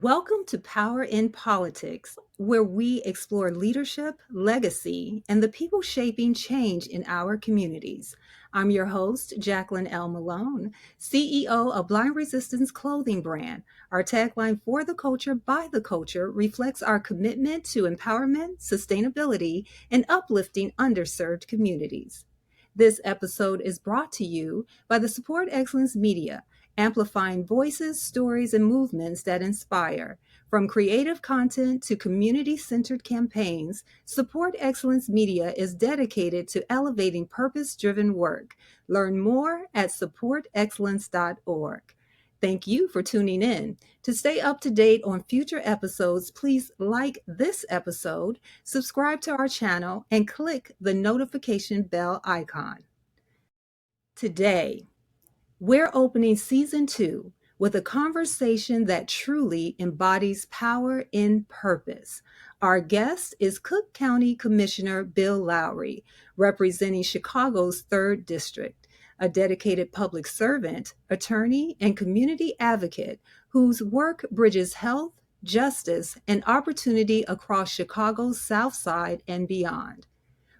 Welcome to Power in Politics, where we explore leadership, legacy, and the people shaping change in our communities. I'm your host, Jacqueline L. Malone, CEO of Blind Resistance Clothing Brand. Our tagline, For the Culture, by the Culture, reflects our commitment to empowerment, sustainability, and uplifting underserved communities. This episode is brought to you by the Support Excellence Media, amplifying voices, stories, and movements that inspire. From creative content to community centered campaigns, Support Excellence Media is dedicated to elevating purpose driven work. Learn more at supportexcellence.org. Thank you for tuning in. To stay up to date on future episodes, please like this episode, subscribe to our channel, and click the notification bell icon. Today, we're opening season 2 with a conversation that truly embodies power in purpose. Our guest is Cook County Commissioner Bill Lowry, representing Chicago's 3rd District, a dedicated public servant, attorney, and community advocate whose work bridges health, justice, and opportunity across Chicago's South Side and beyond.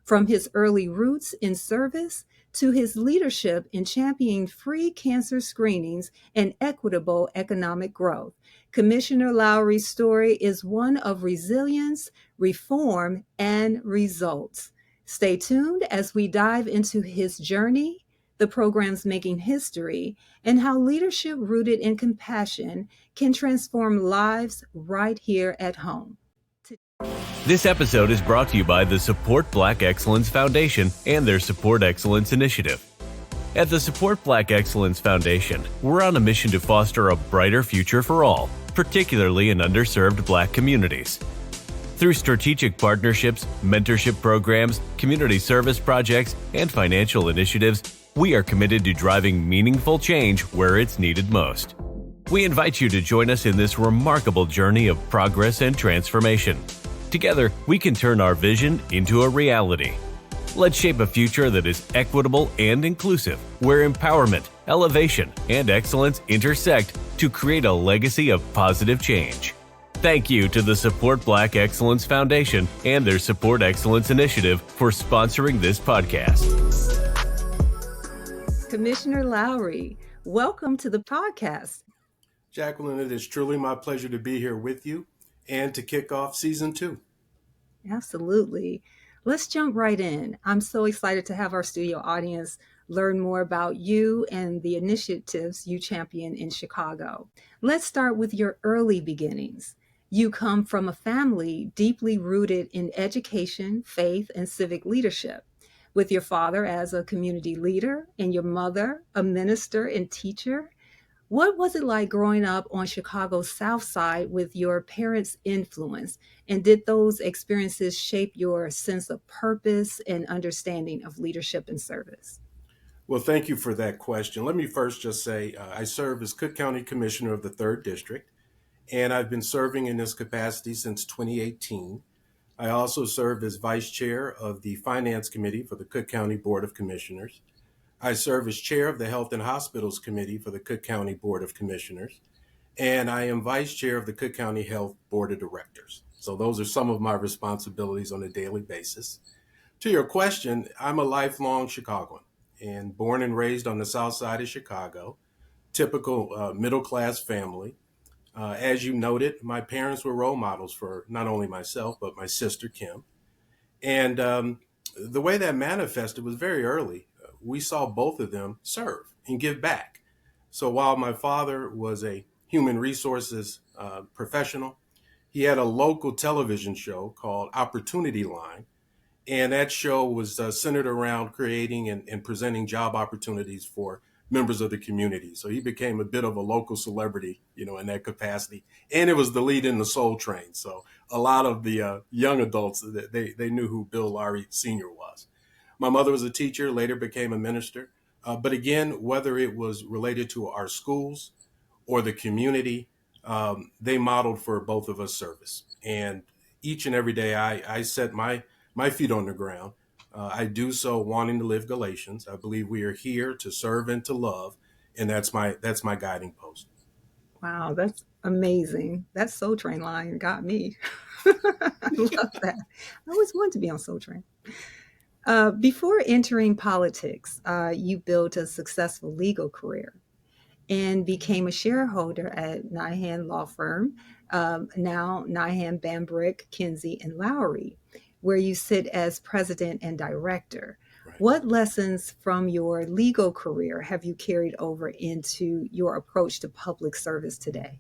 From his early roots in service to his leadership in championing free cancer screenings and equitable economic growth, Commissioner Lowry's story is one of resilience, reform, and results. Stay tuned as we dive into his journey, the program's making history, and how leadership rooted in compassion can transform lives right here at home. This episode is brought to you by the Support Black Excellence Foundation and their Support Excellence Initiative. At the Support Black Excellence Foundation, we're on a mission to foster a brighter future for all, particularly in underserved Black communities. Through strategic partnerships, mentorship programs, community service projects, and financial initiatives, we are committed to driving meaningful change where it's needed most. We invite you to join us in this remarkable journey of progress and transformation. Together, we can turn our vision into a reality. Let's shape a future that is equitable and inclusive, where empowerment, elevation, and excellence intersect to create a legacy of positive change. Thank you to the Support Black Excellence Foundation and their Support Excellence Initiative for sponsoring this podcast. Commissioner Lowry, welcome to the podcast. Jacqueline, it is truly my pleasure to be here with you and to kick off season 2. Absolutely. Let's jump right in. I'm so excited to have our studio audience learn more about you and the initiatives you champion in Chicago. Let's start with your early beginnings. You come from a family deeply rooted in education, faith, and civic leadership, with your father as a community leader and your mother a minister and teacher. What was it like growing up on Chicago's South Side with your parents' influence? And did those experiences shape your sense of purpose and understanding of leadership and service? Well, thank you for that question. Let me first just say I serve as Cook County Commissioner of the 3rd District, and I've been serving in this capacity since 2018. I also serve as Vice Chair of the Finance Committee for the Cook County Board of Commissioners. I serve as Chair of the Health and Hospitals Committee for the Cook County Board of Commissioners, and I am Vice Chair of the Cook County Health Board of Directors. So those are some of my responsibilities on a daily basis. To your question, I'm a lifelong Chicagoan and born and raised on the South Side of Chicago, typical middle-class family. As you noted, my parents were role models for not only myself, but my sister, Kim. And the way that manifested was very early. We saw both of them serve and give back. So while my father was a human resources professional, he had a local television show called Opportunity Line. And that show was centered around creating and presenting job opportunities for members of the community. So he became a bit of a local celebrity, in that capacity. And it was the lead in the Soul Train. So a lot of the young adults, they knew who Bill Lowry Sr. was. My mother was a teacher, later became a minister. But again, whether it was related to our schools or the community, they modeled for both of us service. And each and every day I set my feet on the ground. I do so wanting to live Galatians. I believe we are here to serve and to love, and that's my guiding post. Wow, Amazing. That Soul Train line got me. I love that. I always wanted to be on Soul Train. Before entering politics, you built a successful legal career and became a shareholder at Nyhan Law Firm, now Nyhan Bambrick, Kinsey, and Lowry, where you sit as president and director. Right. What lessons from your legal career have you carried over into your approach to public service today?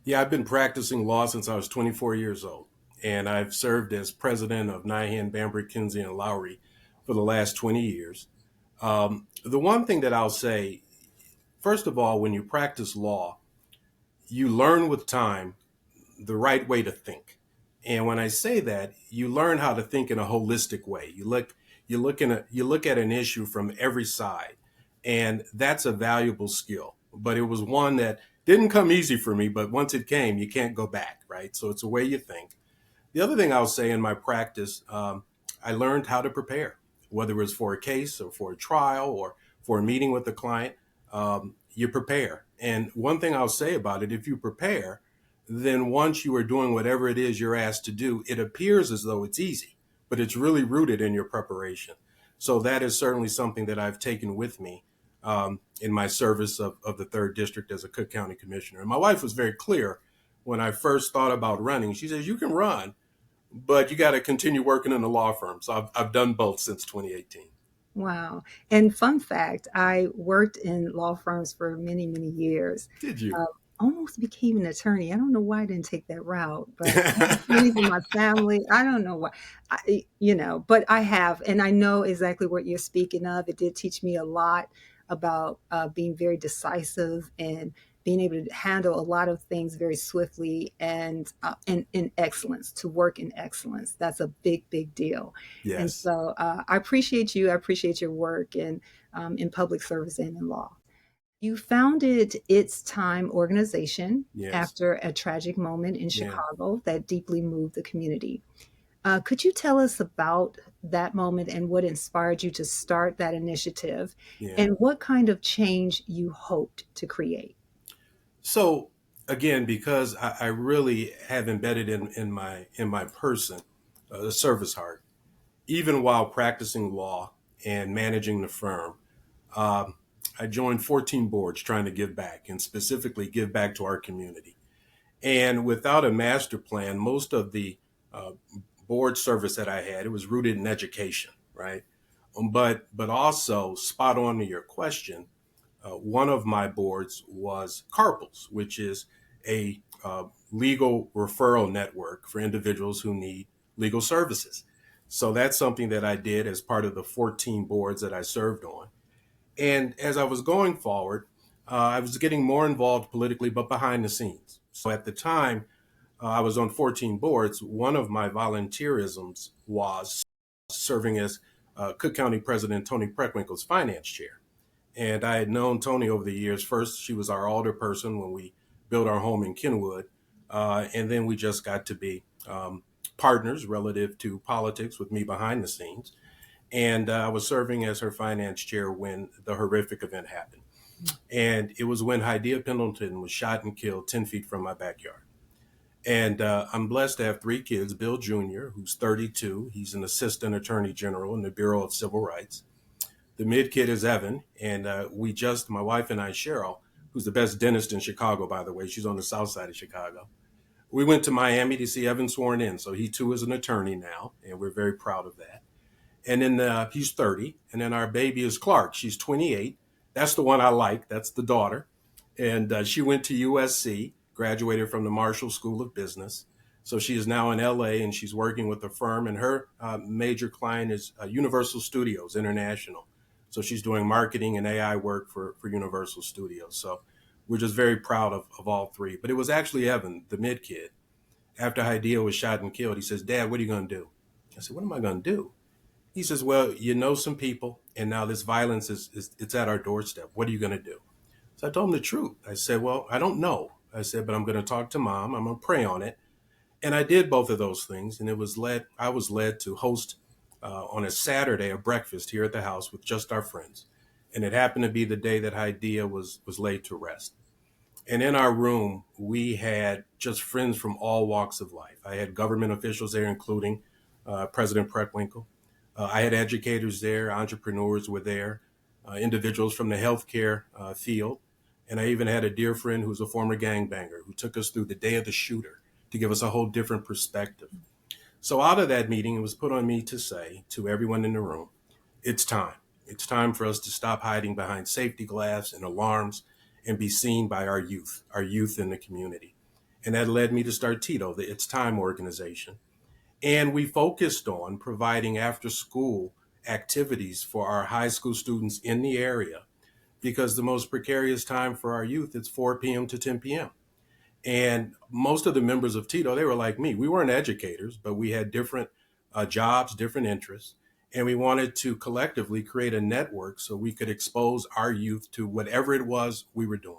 Yeah, I've been practicing law since I was 24 years old, and I've served as president of Nyhan, Bambrick, Kinsey, and Lowry for the last 20 years. The one thing that I'll say, first of all, when you practice law, you learn with time the right way to think. And when I say that, you learn how to think in a holistic way. You look at an issue from every side, and that's a valuable skill. But it was one that didn't come easy for me, but once it came, you can't go back, right? So it's a way you think. The other thing I'll say in my practice, I learned how to prepare, whether it was for a case or for a trial or for a meeting with the client. You prepare. And one thing I'll say about it, if you prepare, then once you are doing whatever it is you're asked to do, it appears as though it's easy, but it's really rooted in your preparation. So that is certainly something that I've taken with me in my service of the third district as a Cook County commissioner. And my wife was very clear when I first thought about running. She says, you can run, but you got to continue working in the law firm. So I've done both since 2018. Wow. And fun fact, I worked in law firms for many, many years. Did you? Uh, Almost became an attorney. I don't know why I didn't take that route, but I had attorneys in my family. I don't know why, but I have, and I know exactly what you're speaking of. It did teach me a lot about being very decisive and being able to handle a lot of things very swiftly and in excellence, to work in excellence. That's a big, big deal. And Yes. so I appreciate you. I appreciate your work in public service and in law. You founded It's Time organization Yes. after a tragic moment in Yeah. Chicago that deeply moved the community. Could you tell us about that moment and what inspired you to start that initiative Yeah. and what kind of change you hoped to create? So again, because I really have embedded in my person a service heart, even while practicing law and managing the firm, um, I joined 14 boards trying to give back and specifically give back to our community. And without a master plan, most of the uh, board service that I had, it was rooted in education, right? But also spot on to your question. One of my boards was Carpals, which is a legal referral network for individuals who need legal services. So that's something that I did as part of the 14 boards that I served on. And as I was going forward, I was getting more involved politically, but behind the scenes. So at the time, I was on 14 boards. One of my volunteerisms was serving as Cook County President Tony Preckwinkle's finance chair. And I had known Tony over the years. First, she was our alder person when we built our home in Kenwood. And then we just got to be partners relative to politics with me behind the scenes. And I was serving as her finance chair when the horrific event happened. And it was when Hydea Pendleton was shot and killed 10 feet from my backyard. And I'm blessed to have three kids. Bill Jr., who's 32. He's an assistant attorney general in the Bureau of Civil Rights. The mid kid is Evan. And my wife and I, Cheryl, who's the best dentist in Chicago, by the way, she's on the south side of Chicago. We went to Miami to see Evan sworn in. So he too is an attorney now. And we're very proud of that. And then he's 30. And then our baby is Clark. She's 28. That's the one I like. That's the daughter. And she went to USC, graduated from the Marshall School of Business. So she is now in LA and she's working with a firm. And her major client is Universal Studios International. So she's doing marketing and AI work for Universal Studios. So we're just very proud of all three. But it was actually Evan, the mid kid. After Hydea was shot and killed, he says, "Dad, what are you going to do?" I said, "What am I going to do?" He says, "Well, you know some people, and now this violence is it's at our doorstep. What are you going to do?" So I told him the truth. I said, "Well, I don't know." I said, "But I'm going to talk to mom. I'm going to pray on it." And I did both of those things. And I was led to host on a Saturday a breakfast here at the house with just our friends. And it happened to be the day that Hydea was laid to rest. And in our room, we had just friends from all walks of life. I had government officials there, including President Preckwinkle. I had educators there, entrepreneurs were there, individuals from the healthcare field. And I even had a dear friend who's a former gangbanger who took us through the day of the shooter to give us a whole different perspective. So out of that meeting, it was put on me to say to everyone in the room, it's time. It's time for us to stop hiding behind safety glass and alarms and be seen by our youth in the community. And that led me to start Tito, the It's Time organization. And we focused on providing after school activities for our high school students in the area because the most precarious time for our youth is 4 p.m. to 10 p.m. And most of the members of Tito, they were like me. We weren't educators, but we had different jobs, different interests. And we wanted to collectively create a network so we could expose our youth to whatever it was we were doing.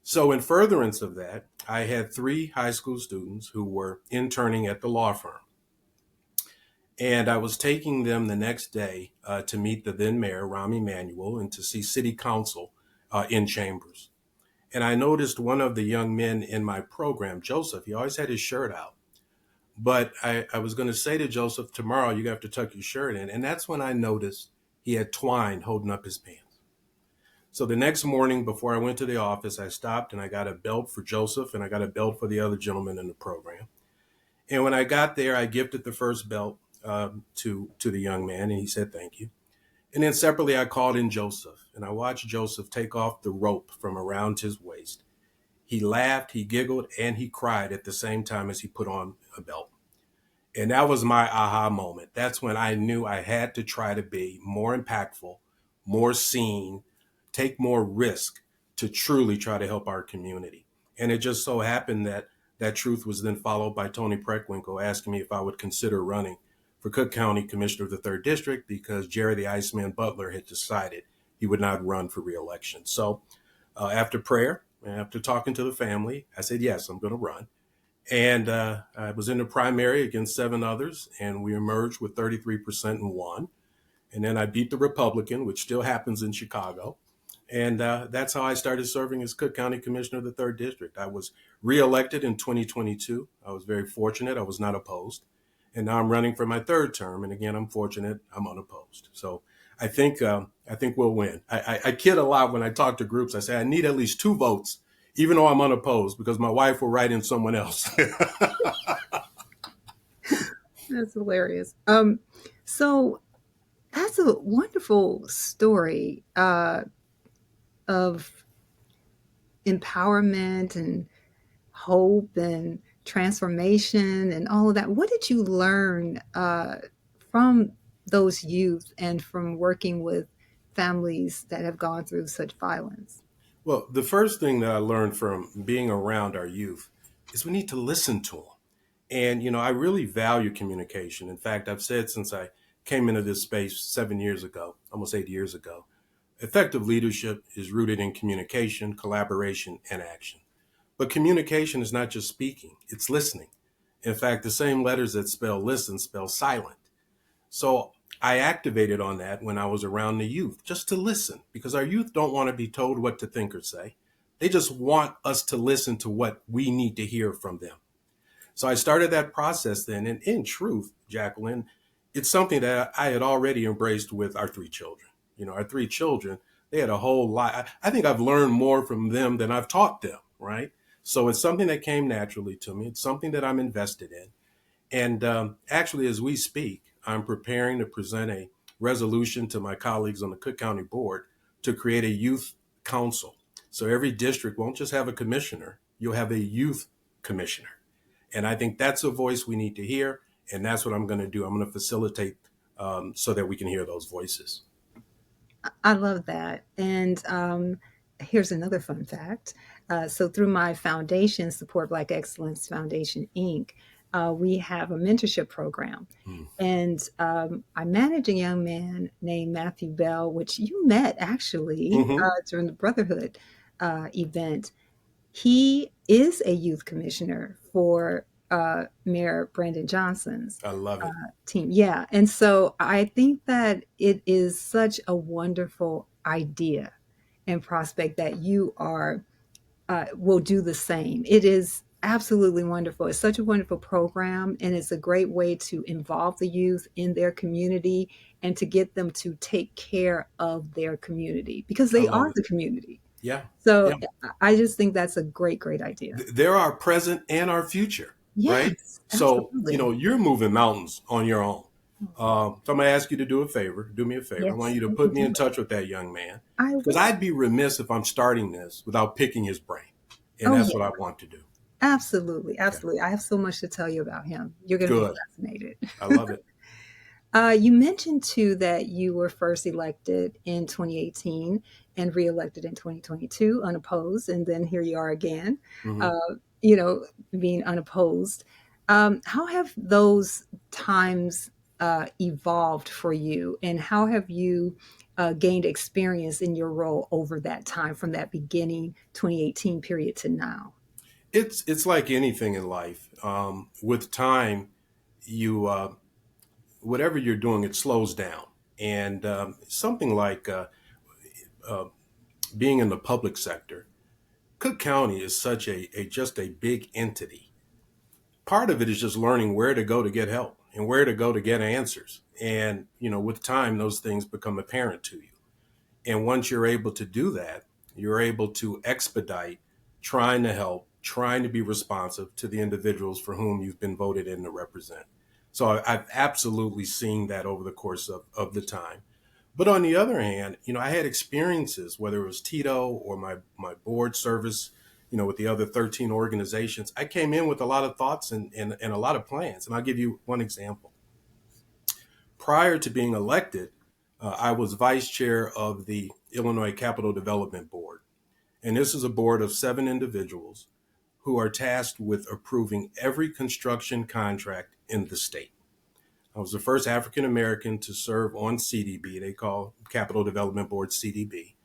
So in furtherance of that, I had 3 high school students who were interning at the law firm. And I was taking them the next day to meet the then mayor, Rahm Emanuel, and to see city council in chambers. And I noticed one of the young men in my program, Joseph, he always had his shirt out. But I was going to say to Joseph, tomorrow you have to tuck your shirt in. And that's when I noticed he had twine holding up his pants. So the next morning before I went to the office, I stopped and I got a belt for Joseph and I got a belt for the other gentleman in the program. And when I got there, I gifted the first belt to the young man and he said, thank you. And then separately, I called in Joseph and I watched Joseph take off the rope from around his waist. He laughed, he giggled, and he cried at the same time as he put on a belt. And that was my aha moment. That's when I knew I had to try to be more impactful, more seen, take more risk to truly try to help our community. And it just so happened that that truth was then followed by Tony Preckwinkle asking me if I would consider running for Cook County Commissioner of the 3rd District because Jerry the Iceman Butler had decided he would not run for reelection. So after prayer, after talking to the family, I said, yes, I'm going to run. And I was in the primary against 7 others, and we emerged with 33% and won. And then I beat the Republican, which still happens in Chicago. And that's how I started serving as Cook County Commissioner of the 3rd District. I was reelected in 2022. I was very fortunate. I was not opposed. And now I'm running for my 3rd term. And again, I'm fortunate. I'm unopposed. So I think we'll win. I kid a lot when I talk to groups. I say I need at least 2 votes, even though I'm unopposed, because my wife will write in someone else. That's hilarious. So that's a wonderful story of empowerment and hope and transformation and all of that. What did you learn from those youth and from working with families that have gone through such violence? Well, the first thing that I learned from being around our youth is we need to listen to them. And, I really value communication. In fact, I've said since I came into this space 7 years ago, almost 8 years ago, effective leadership is rooted in communication, collaboration, and action. But communication is not just speaking, it's listening. In fact, the same letters that spell listen spell silent. So I activated on that when I was around the youth, just to listen, because our youth don't want to be told what to think or say. They just want us to listen to what we need to hear from them. So I started that process then. And in truth, Jacqueline, it's something that I had already embraced with our 3 children. Our 3 children, they had a whole lot. I think I've learned more from them than I've taught them, right? So it's something that came naturally to me. It's something that I'm invested in. And actually, as we speak, I'm preparing to present a resolution to my colleagues on the Cook County Board to create a youth council. So every district won't just have a commissioner, you'll have a youth commissioner. And I think that's a voice we need to hear. And that's what I'm going to do. I'm going to facilitate so that we can hear those voices. I love that. And here's another fun fact. So through my foundation, Support Black Excellence Foundation, Inc., we have a mentorship program. And I manage a young man named Matthew Bell, which you met actually during the Brotherhood event. He is a youth commissioner for Mayor Brandon Johnson's I love it. team. Yeah. And so I think that it is such a wonderful idea and prospect that you are will do the same. It is absolutely wonderful. It's such a wonderful program, and it's a great way to involve the youth in their community and to get them to take care of their community because I they love are it. the community. Yeah. So Yeah. I just think that's a great, great idea. They're our present and our future, right? Yes, So, absolutely. you're moving mountains on your own. So I'm going to ask you to do me a favor. I want Yes, you to I will put me do in it. touch with that young man I because will. I'd be remiss if I'm starting this without picking his brain. And Oh, that's what yeah, I want to do. absolutely. Okay. Absolutely. I have so much to tell you about him. You're going to be Good. fascinated. I love it. You mentioned too that you were first elected in 2018 and reelected in 2022 unopposed, and then here you are again, Hmm. uh, you know, being unopposed. How have those times evolved for you, and how have you gained experience in your role over that time from that beginning 2018 period to now? It's like anything in life. With time, you whatever you're doing, it slows down. And something like uh, being in the public sector, Cook County is such a just a big entity. Part of it is just learning where to go to get help and where to go to get answers. And with time, those things become apparent to you. And once you're able to do that, you're able to expedite trying to help, trying to be responsive to the individuals for whom you've been voted in to represent. So I've absolutely seen that over the course of the time. But on the other hand, I had experiences, whether it was Tito or my board service, with the other 13 organizations. I came in with a lot of thoughts and a lot of plans. And I'll give you one example. Prior to being elected, I was vice chair of the Illinois Capital Development Board. And this is a board of 7 individuals who are tasked with approving every construction contract in the state. I was the first African American to serve on CDB. They call Capital Development Board CDB.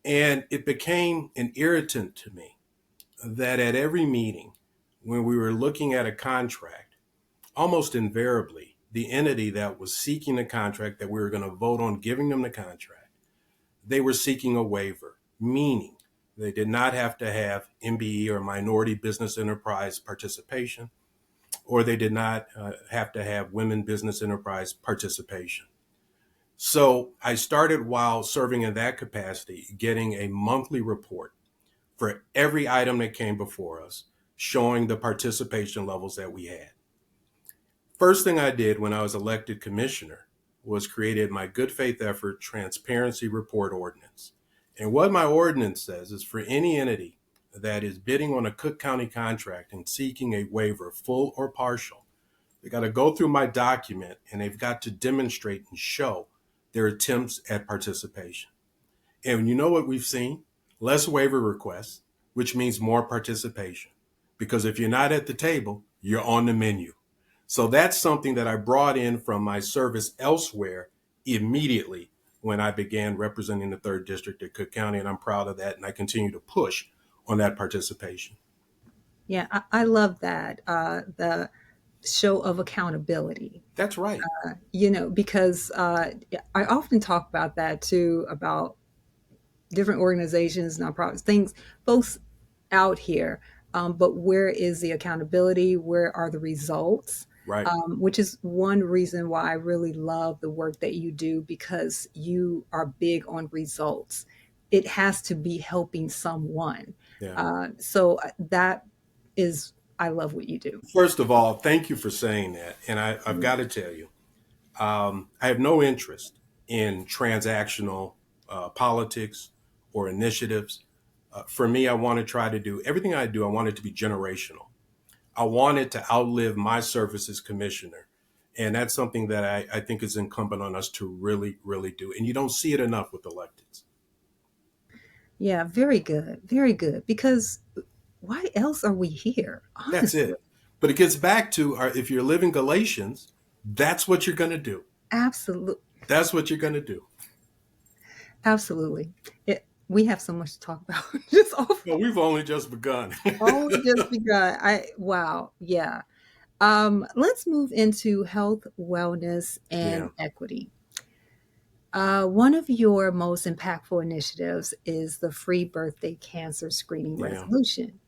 And it became an irritant to me that at every meeting, when we were looking at a contract, almost invariably, the entity that was seeking the contract that we were going to vote on giving them the contract, they were seeking a waiver, meaning they did not have to have MBE or minority business enterprise participation, or they did not have to have women business enterprise participation. So I started, while serving in that capacity, getting a monthly report for every item that came before us, showing the participation levels that we had. First thing I did when I was elected commissioner was created my good faith effort transparency report ordinance. And what my ordinance says is, for any entity that is bidding on a Cook County contract and seeking a waiver, full or partial, they got to go through my document and they've got to demonstrate and show their attempts at participation. And you know what we've seen? Less waiver requests, which means more participation. Because if you're not at the table, you're on the menu. So that's something that I brought in from my service elsewhere immediately when I began representing the third district at Cook County. And I'm proud of that. And I continue to push on that participation. Yeah, I love that. The show of accountability, That's right. because I often talk about that too, about different organizations, nonprofits, things, folks out here. But where is the accountability? Where are the results? Right. Which is one reason why I really love the work that you do because you are big on results. It has to be helping someone. Yeah. That is, I love what you do. First of all, thank you for saying that. And I've got to tell you, I have no interest in transactional politics or initiatives. For me, I want to try to do everything I do, I want it to be generational. I want it to outlive my service as commissioner. And that's something that I think is incumbent on us to really, really do. And you don't see it enough with electeds. Yeah, very good. Very good. Because why else are we here? That's Honestly. it. But it gets back to if you're living Galatians, that's what you're going to do. Absolutely. That's what you're going to do. Absolutely. We have so much to talk about. Just off. Well, we've only just begun. Only just begun. Wow. Yeah. Let's move into health, wellness, Yeah. and equity. One of your most impactful initiatives is the free birthday cancer screening Yeah. resolution.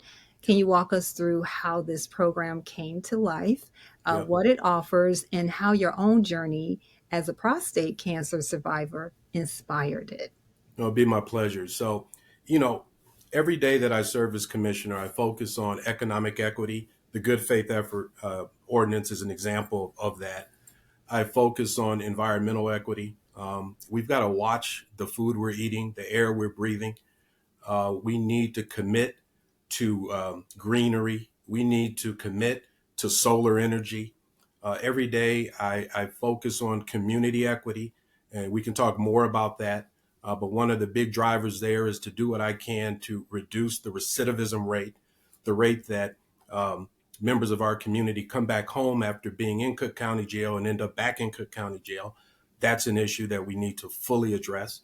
Can you walk us through how this program came to life, Yeah. what it offers, and how your own journey as a prostate cancer survivor inspired it? It'll be my pleasure. So, you know, every day that I serve as commissioner, I focus on economic equity. The Good Faith Effort ordinance is an example of that. I focus on environmental equity. We've got to watch the food we're eating, the air we're breathing. We need to commit to greenery. We need to commit to solar energy. Every day, I focus on community equity, and we can talk more about that. But one of the big drivers there is to do what I can to reduce the recidivism rate, the rate that members of our community come back home after being in Cook County Jail and end up back in Cook County Jail. That's an issue that we need to fully address.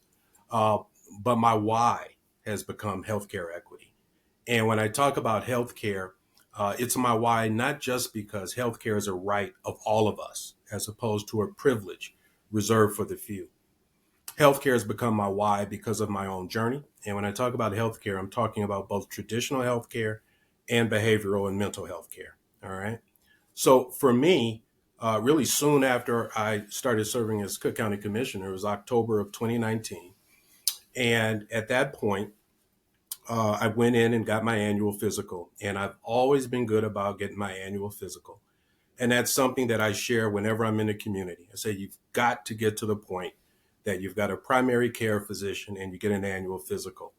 Uh, but my why has become healthcare equity. And when I talk about healthcare, it's my why, not just because healthcare is a right of all of us, as opposed to a privilege reserved for the few. Healthcare has become my why because of my own journey. And when I talk about healthcare, I'm talking about both traditional healthcare and behavioral and mental health care. All right. So for me, really soon after I started serving as Cook County Commissioner, it was October of 2019. And at that point, I went in and got my annual physical. And I've always been good about getting my annual physical. And that's something that I share whenever I'm in the community. I say, you've got to get to the point that you've got a primary care physician and you get an annual physical.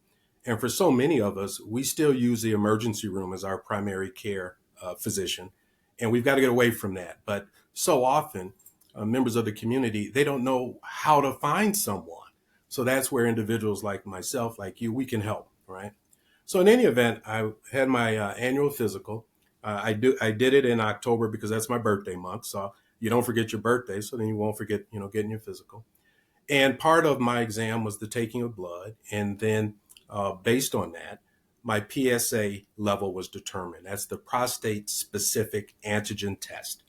And for so many of us, we still use the emergency room as our primary care physician. And we've got to get away from that. But so often, members of the community, they don't know how to find someone. So that's where individuals like myself, like you, we can help, right? So in any event, I had my annual physical. I did it in October because that's my birthday month. So you don't forget your birthday. So then you won't forget, getting your physical. And part of my exam was the taking of blood. And then based on that, my PSA level was determined. That's the prostate specific antigen test.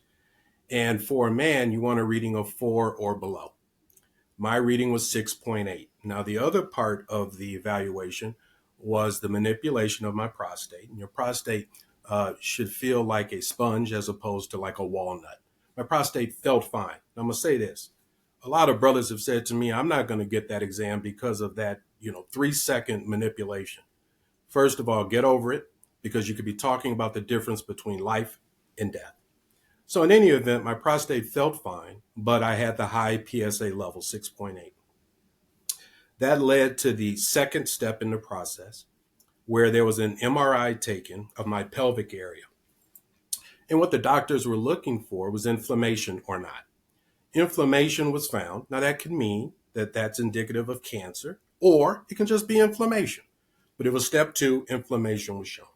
And for a man, you want a reading of 4 or below. My reading was 6.8. Now, the other part of the evaluation was the manipulation of my prostate. And your prostate should feel like a sponge as opposed to like a walnut. My prostate felt fine. I'm going to say this. A lot of brothers have said to me, I'm not going to get that exam because of that, 3-second manipulation. First of all, get over it, because you could be talking about the difference between life and death. So in any event, my prostate felt fine, but I had the high PSA level, 6.8. That led to the second step in the process, where there was an MRI taken of my pelvic area. And what the doctors were looking for was inflammation or not. Inflammation was found. Now, that could mean that that's indicative of cancer, or it can just be inflammation. But it was step 2, inflammation was shown.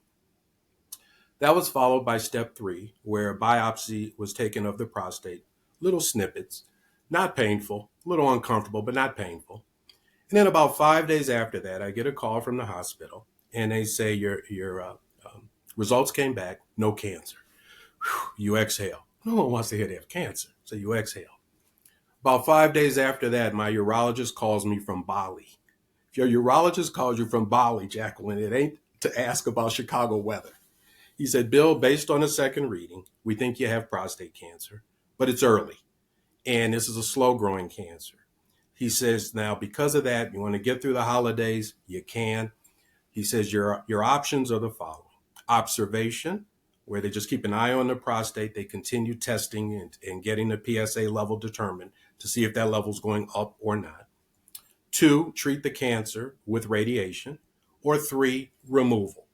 That was followed by step 3, where a biopsy was taken of the prostate, little snippets, not painful, a little uncomfortable, but not painful. And then about 5 days after that, I get a call from the hospital, and they say your results came back, no cancer. Whew, you exhale. No one wants to hear they have cancer, so you exhale. About 5 days after that, my urologist calls me from Bali. If your urologist calls you from Bali, Jacqueline, it ain't to ask about Chicago weather. He said, Bill, based on a second reading, we think you have prostate cancer, but it's early, and this is a slow-growing cancer. He says, now, because of that, you want to get through the holidays, you can. He says, your options are the following. Observation, where they just keep an eye on the prostate. They continue testing and getting the PSA level determined to see if that level is going up or not. 2, treat the cancer with radiation. Or 3, removal.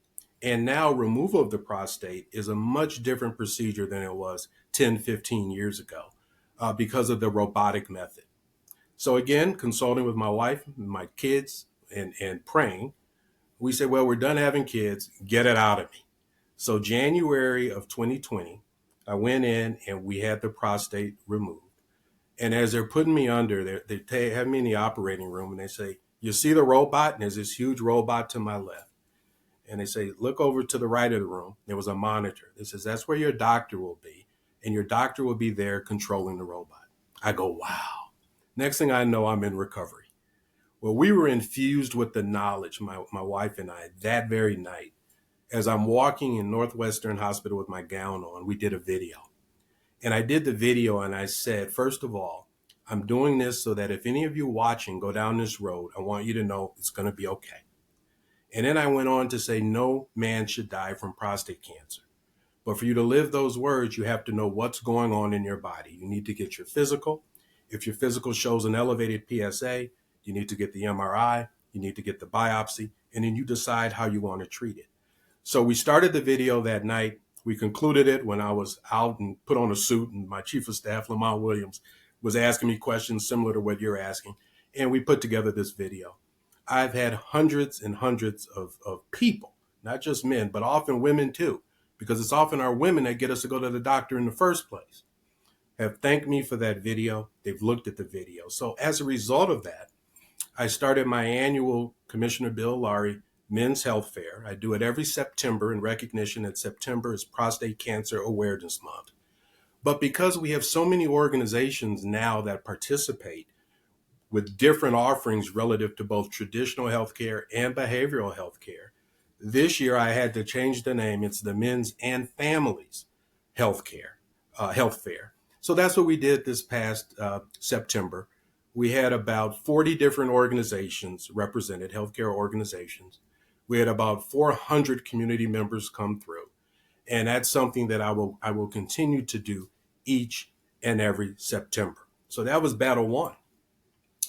And now removal of the prostate is a much different procedure than it was 10, 15 years ago because of the robotic method. So again, consulting with my wife, my kids, and praying, we said, well, we're done having kids, get it out of me. So January of 2020, I went in and we had the prostate removed. And as they're putting me under, they have me in the operating room and they say, you see the robot? And there's this huge robot to my left. And they say, look over to the right of the room. There was a monitor. It says, that's where your doctor will be. And your doctor will be there controlling the robot. I go, wow. Next thing I know, I'm in recovery. Well, we were infused with the knowledge, my wife and I, that very night. As I'm walking in Northwestern Hospital with my gown on, we did a video. And I did the video and I said, first of all, I'm doing this so that if any of you watching go down this road, I want you to know it's going to be okay. And then I went on to say, no man should die from prostate cancer. But for you to live those words, you have to know what's going on in your body. You need to get your physical. If your physical shows an elevated PSA, you need to get the MRI, you need to get the biopsy, and then you decide how you want to treat it. So we started the video that night. We concluded it when I was out and put on a suit, and my chief of staff, Lamont Williams, was asking me questions similar to what you're asking. And we put together this video. I've had hundreds and hundreds of people, not just men, but often women too, because it's often our women that get us to go to the doctor in the first place, have thanked me for that video. They've looked at the video. So as a result of that, I started my annual Commissioner Bill Laurie Men's Health Fair. I do it every September in recognition that September is Prostate Cancer Awareness Month. But because we have so many organizations now that participate with different offerings relative to both traditional healthcare and behavioral healthcare, this year I had to change the name. It's the Men's and Families Health Fair. So that's what we did this past September. We had about 40 different organizations represented, healthcare organizations. We had about 400 community members come through. And that's something that I will continue to do each and every September. So that was battle one.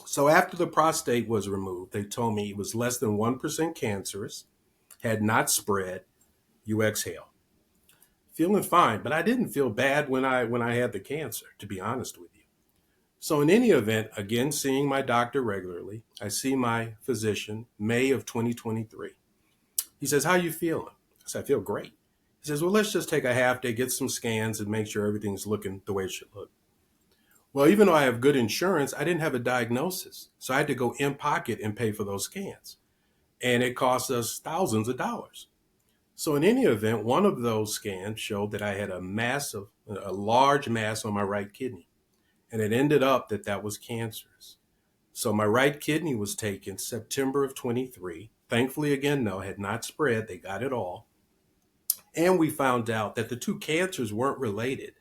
So after the prostate was removed, they told me it was less than 1% cancerous, had not spread, you exhale. Feeling fine, but I didn't feel bad when I had the cancer, to be honest with you. So in any event, again, seeing my doctor regularly, I see my physician May of 2023. He says, how you feeling? I said, I feel great. He says, well, let's just take a half day, get some scans and make sure everything's looking the way it should look. Well, even though I have good insurance, I didn't have a diagnosis. So I had to go in pocket and pay for those scans. And it cost us thousands of dollars. So in any event, one of those scans showed that I had a large mass on my right kidney. And it ended up that was cancerous. So my right kidney was taken September of 23. Thankfully, again, no, had not spread. They got it all. And we found out that the two cancers weren't related.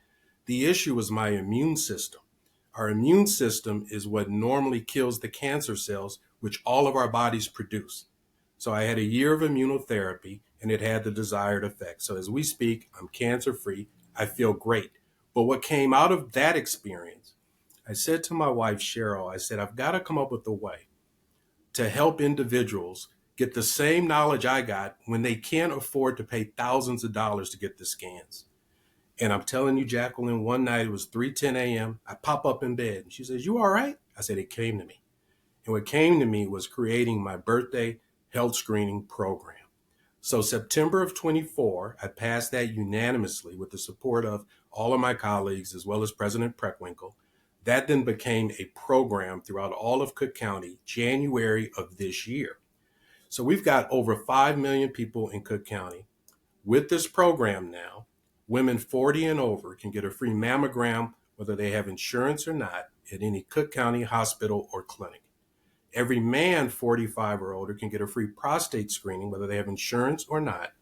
The issue was my immune system. Our immune system is what normally kills the cancer cells, which all of our bodies produce. So I had a year of immunotherapy and it had the desired effect. So as we speak, I'm cancer-free. I feel great. But what came out of that experience, I said to my wife, Cheryl, I said, I've got to come up with a way to help individuals get the same knowledge I got when they can't afford to pay thousands of dollars to get the scans. And I'm telling you, Jacqueline, one night it was 3:10 a.m. I pop up in bed. And she says, you all right? I said, it came to me. And what came to me was creating my birthday health screening program. So September of 24, I passed that unanimously with the support of all of my colleagues, as well as President Preckwinkle. That then became a program throughout all of Cook County, January of this year. So we've got over 5 million people in Cook County. With this program now, women 40 and over can get a free mammogram, whether they have insurance or not, at any Cook County hospital or clinic. Every man 45 or older can get a free prostate screening, whether they have insurance or not,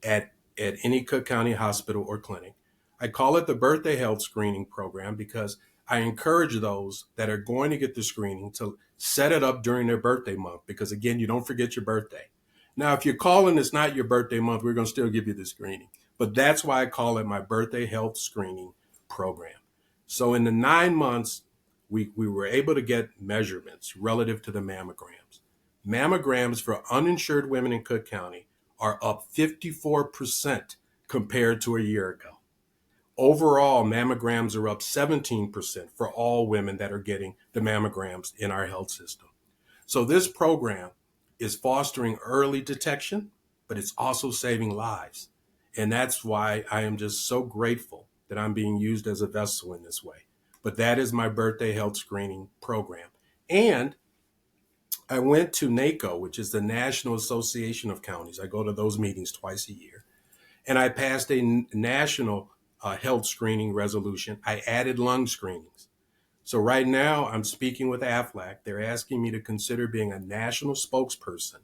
at any Cook County hospital or clinic. I call it the Birthday Health Screening Program because I encourage those that are going to get the screening to set it up during their birthday month, because again, you don't forget your birthday. Now, if you're calling, it's not your birthday month, we're going to still give you the screening. But that's why I call it my Birthday Health Screening Program. So in the 9 months, we were able to get measurements relative to the mammograms. Mammograms for uninsured women in Cook County are up 54% compared to a year ago. Overall, mammograms are up 17% for all women that are getting the mammograms in our health system. So this program is fostering early detection, but it's also saving lives. And that's why I am just so grateful that I'm being used as a vessel in this way. But that is my Birthday Health Screening Program. And I went to NACO, which is the National Association of Counties. I go to those meetings twice a year. And I passed a national health screening resolution. I added lung screenings. So right now, I'm speaking with AFLAC. They're asking me to consider being a national spokesperson.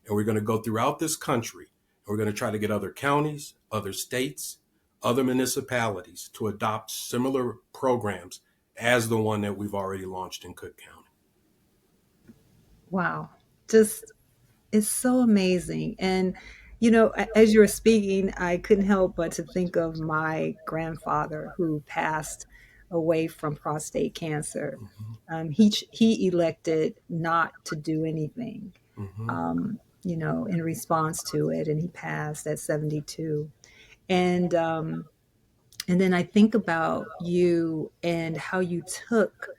And we're going to go throughout this country. And we're going to try to get other counties, other states, other municipalities to adopt similar programs as the one that we've already launched in Cook County. Wow. Just, it's so amazing. And, as you were speaking, I couldn't help but to think of my grandfather who passed away from prostate cancer. Mm-hmm. He elected not to do anything, Mm-hmm. in response to it, and he passed at 72. And then I think about you and how you took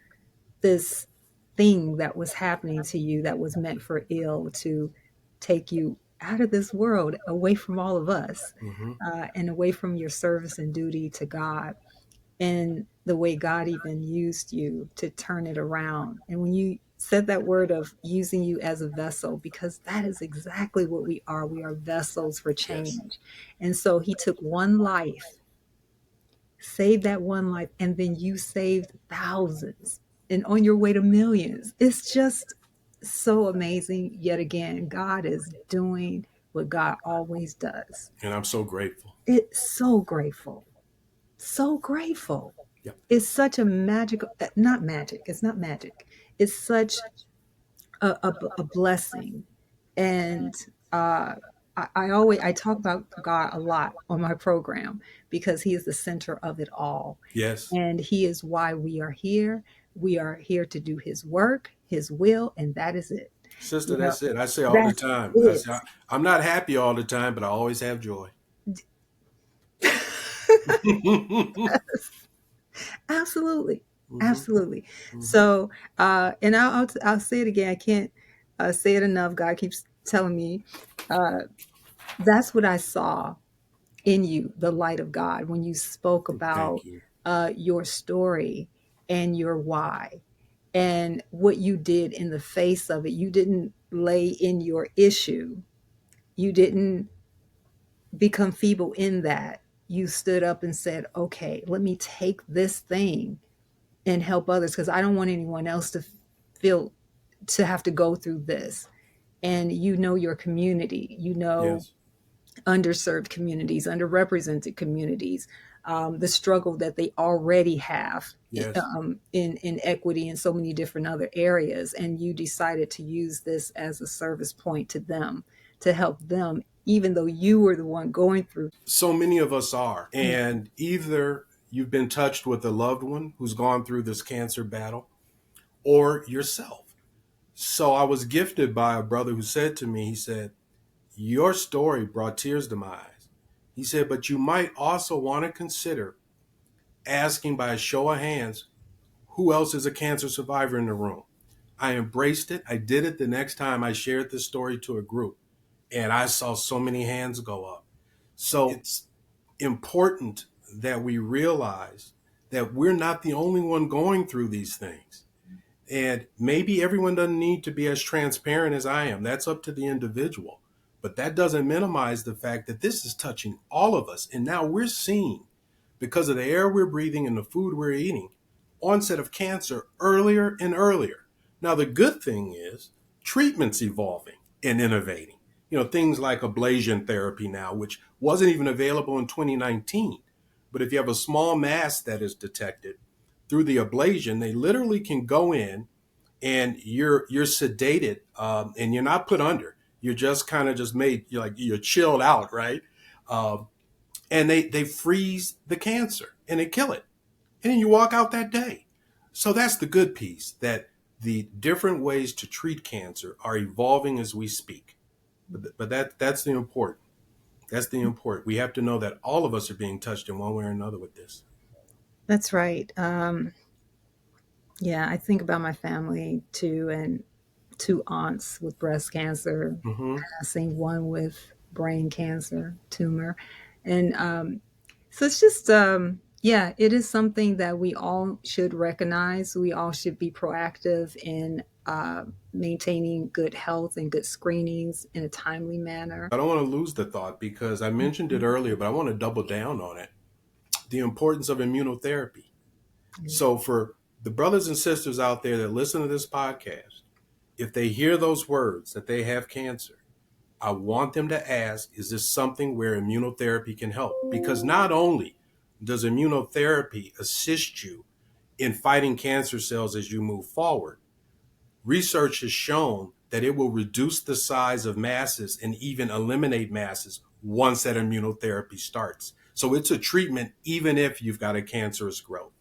this thing that was happening to you that was meant for ill to take you out of this world, away from all of us, Mm-hmm. and away from your service and duty to God, and the way God even used you to turn it around. And when you said that word of using you as a vessel, because that is exactly what we are vessels for Yes. change. And so he took one life, saved that one life, and then you saved thousands and on your way to millions. It's just so amazing. Yet again, God is doing what God always does. And I'm so grateful. It's so grateful. So grateful. Yep. It's such a magical, not magic. It's not magic. It's such a blessing. And I talk about God a lot on my program because he is the center of it all. Yes. And he is why we are here. We are here to do his work, his will, and that is it. Sister, You know, that's it. I say all the that's time. it. I'm not happy all the time, but I always have joy. Absolutely. Mm-hmm. Absolutely. Mm-hmm. So, and I'll say it again. I can't say it enough. God keeps telling me, that's what I saw in you, the light of God, when you spoke Thank about you. your story and your why and what you did in the face of it. You didn't lay in your issue. You didn't become feeble in that. You stood up and said, okay, let me take this thing and help others because I don't want anyone else to feel to have to go through this. And your community, Yes. underserved communities, underrepresented communities, the struggle that they already have Yes. in equity and so many different other areas. And you decided to use this as a service point to them, to help them, even though you were the one going through. So many of us are. And either you've been touched with a loved one who's gone through this cancer battle or yourself. So I was gifted by a brother who said to me, he said, your story brought tears to my eyes. He said, but you might also want to consider asking by a show of hands, who else is a cancer survivor in the room? I embraced it. I did it the next time I shared this story to a group, and I saw so many hands go up. So it's important that we realize that we're not the only one going through these things. And maybe everyone doesn't need to be as transparent as I am. That's up to the individual. But that doesn't minimize the fact that this is touching all of us. And now we're seeing, because of the air we're breathing and the food we're eating, onset of cancer earlier and earlier. Now, the good thing is treatment's evolving and innovating. Things like ablation therapy now, which wasn't even available in 2019. But if you have a small mass that is detected through the ablation, they literally can go in and you're sedated, and you're not put under. You're just kind of just made, you're chilled out, right? And they freeze the cancer and they kill it. And then you walk out that day. So that's the good piece, that the different ways to treat cancer are evolving as we speak. But that's the important. That's the important. We have to know that all of us are being touched in one way or another with this. That's right. Yeah, I think about my family too, and two aunts with breast cancer, Mm-hmm. passing, one with brain cancer tumor. And so it's just, yeah, it is something that we all should recognize. We all should be proactive in maintaining good health and good screenings in a timely manner. I don't want to lose the thought because I mentioned it earlier, but I want to double down on it. The importance of immunotherapy. So for The brothers and sisters out there that listen to this podcast, if they hear those words that they have cancer, I want them to ask, is this something where immunotherapy can help? Because not only does immunotherapy assist you in fighting cancer cells as you move forward, research has shown that it will reduce the size of masses and even eliminate masses once that immunotherapy starts. So it's a treatment even if you've got a cancerous growth.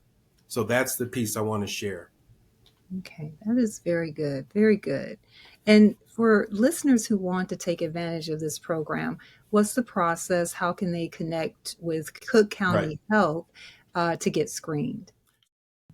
So that's the piece I want to share. Okay, that is very good. Very good. And for listeners who want to take advantage of this program, what's the process? How can they connect with Cook County Health to get screened?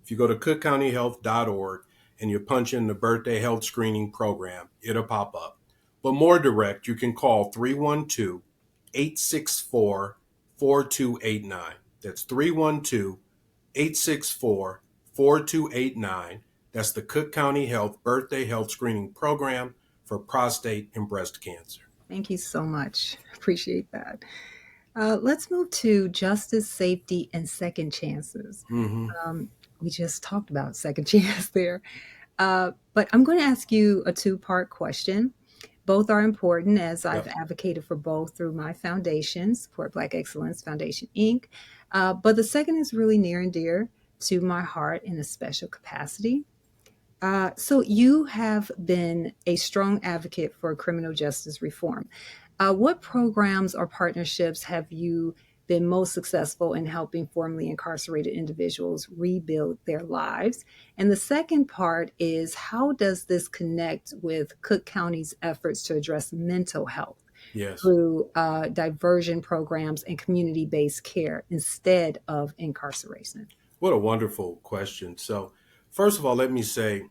If you go to cookcountyhealth.org and you punch in the birthday health screening program, it'll pop up. But more direct, you can call 312-864-4289. That's 312-864-4289. That's the Cook County Health Birthday Health Screening Program for prostate and breast cancer. Thank you so much. Appreciate that. Let's move to justice, safety, and second chances. We just talked about second chance there. But I'm going to ask you a two-part question. Both are important, as I've advocated for both through my foundation, Support Black Excellence Foundation, Inc. But the second is really near and dear to my heart in a special capacity. So you have been a strong advocate for criminal justice reform. What programs or partnerships have you been most successful in helping formerly incarcerated individuals rebuild their lives? And the second part is, how does this connect with Cook County's efforts to address mental health through diversion programs and community-based care instead of incarceration? What a wonderful question. So first of all, let me say,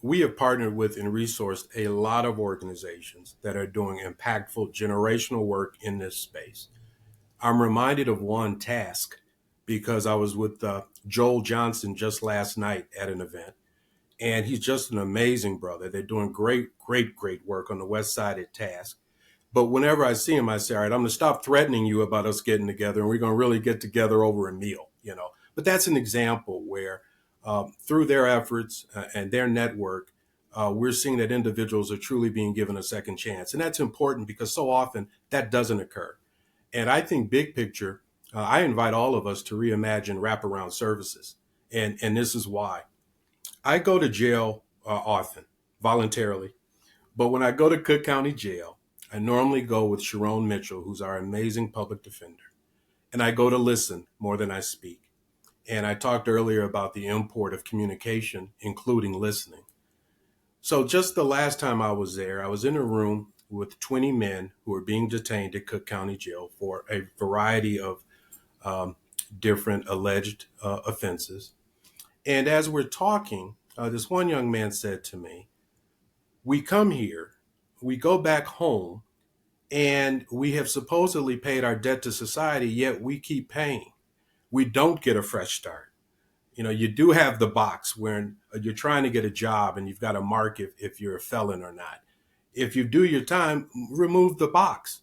we have partnered with and resourced a lot of organizations that are doing impactful generational work in this space. I'm reminded of one task because I was with Joel Johnson just last night at an event, and he's just an amazing brother. They're doing great work on the west side at Task. But whenever I see him, I say, all right, I'm going to stop threatening you about us getting together, and we're going to really get together over a meal, But that's an example where through their efforts and their network, we're seeing that individuals are truly being given a second chance. And that's important because so often that doesn't occur. And I think big picture, I invite all of us to reimagine wraparound services. And this is why. I go to jail often, voluntarily. But when I go to Cook County Jail, I normally go with Sharon Mitchell, who's our amazing public defender. And I go to listen more than I speak. And I talked earlier about the import of communication, including listening. So just the last time I was there, I was in a room with 20 men who were being detained at Cook County Jail for a variety of different alleged offenses. And as we're talking, this one young man said to me, we come here, we go back home, and we have supposedly paid our debt to society, yet we keep paying. We don't get a fresh start. You do have the box when you're trying to get a job and you've got to mark if you're a felon or not. If you do your time, remove the box.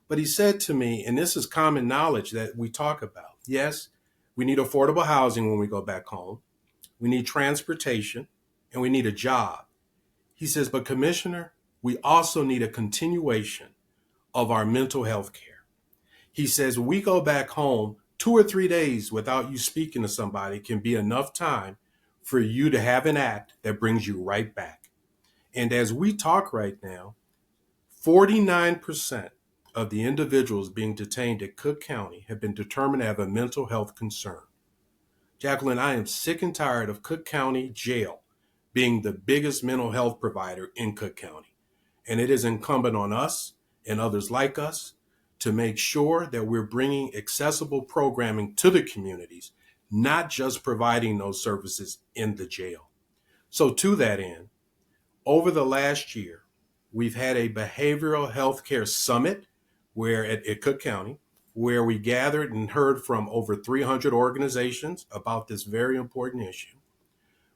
But he said to me, and this is common knowledge that we talk about, yes, we need affordable housing when we go back home. We need transportation and we need a job. He says, but Commissioner, we also need a continuation of our mental health care. He says, we go back home, 2 or 3 days without you speaking to somebody can be enough time for you to have an act that brings you right back. And as we talk right now, 49% of the individuals being detained at Cook County have been determined to have a mental health concern. Jacqueline, I am sick and tired of Cook County Jail being the biggest mental health provider in Cook County. And it is incumbent on us and others like us to make sure that we're bringing accessible programming to the communities, not just providing those services in the jail. So to that end, over the last year, we've had a behavioral health care summit where at Cook County, where we gathered and heard from over 300 organizations about this very important issue.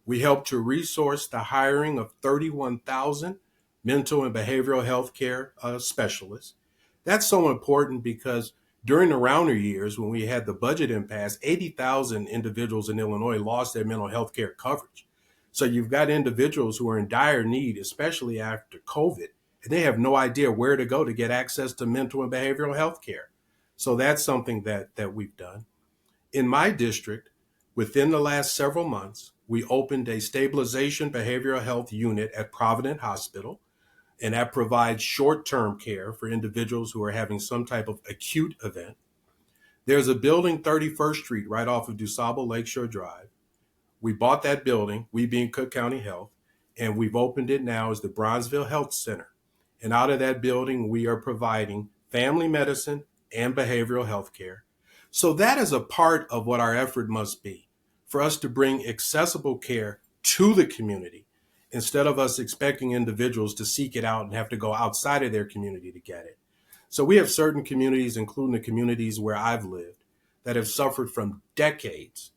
We helped to resource the hiring of 31,000 mental and behavioral health care specialists. That's so important because during the Rauner years, when we had the budget impasse, 80,000 individuals in Illinois lost their mental health care coverage. So you've got individuals who are in dire need, especially after COVID, and they have no idea where to go to get access to mental and behavioral health care. So that's something that we've done. In my district, within the last several months, we opened a stabilization behavioral health unit at Provident Hospital, and that provides short-term care for individuals who are having some type of acute event. There's a building, 31st Street, right off of DuSable Lakeshore Drive. We bought that building, we being Cook County Health, and we've opened it now as the Bronzeville Health Center. And out of that building, we are providing family medicine and behavioral health care. So that is a part of what our effort must be, for us to bring accessible care to the community instead of us expecting individuals to seek it out and have to go outside of their community to get it. So we have certain communities, including the communities where I've lived, that have suffered from decades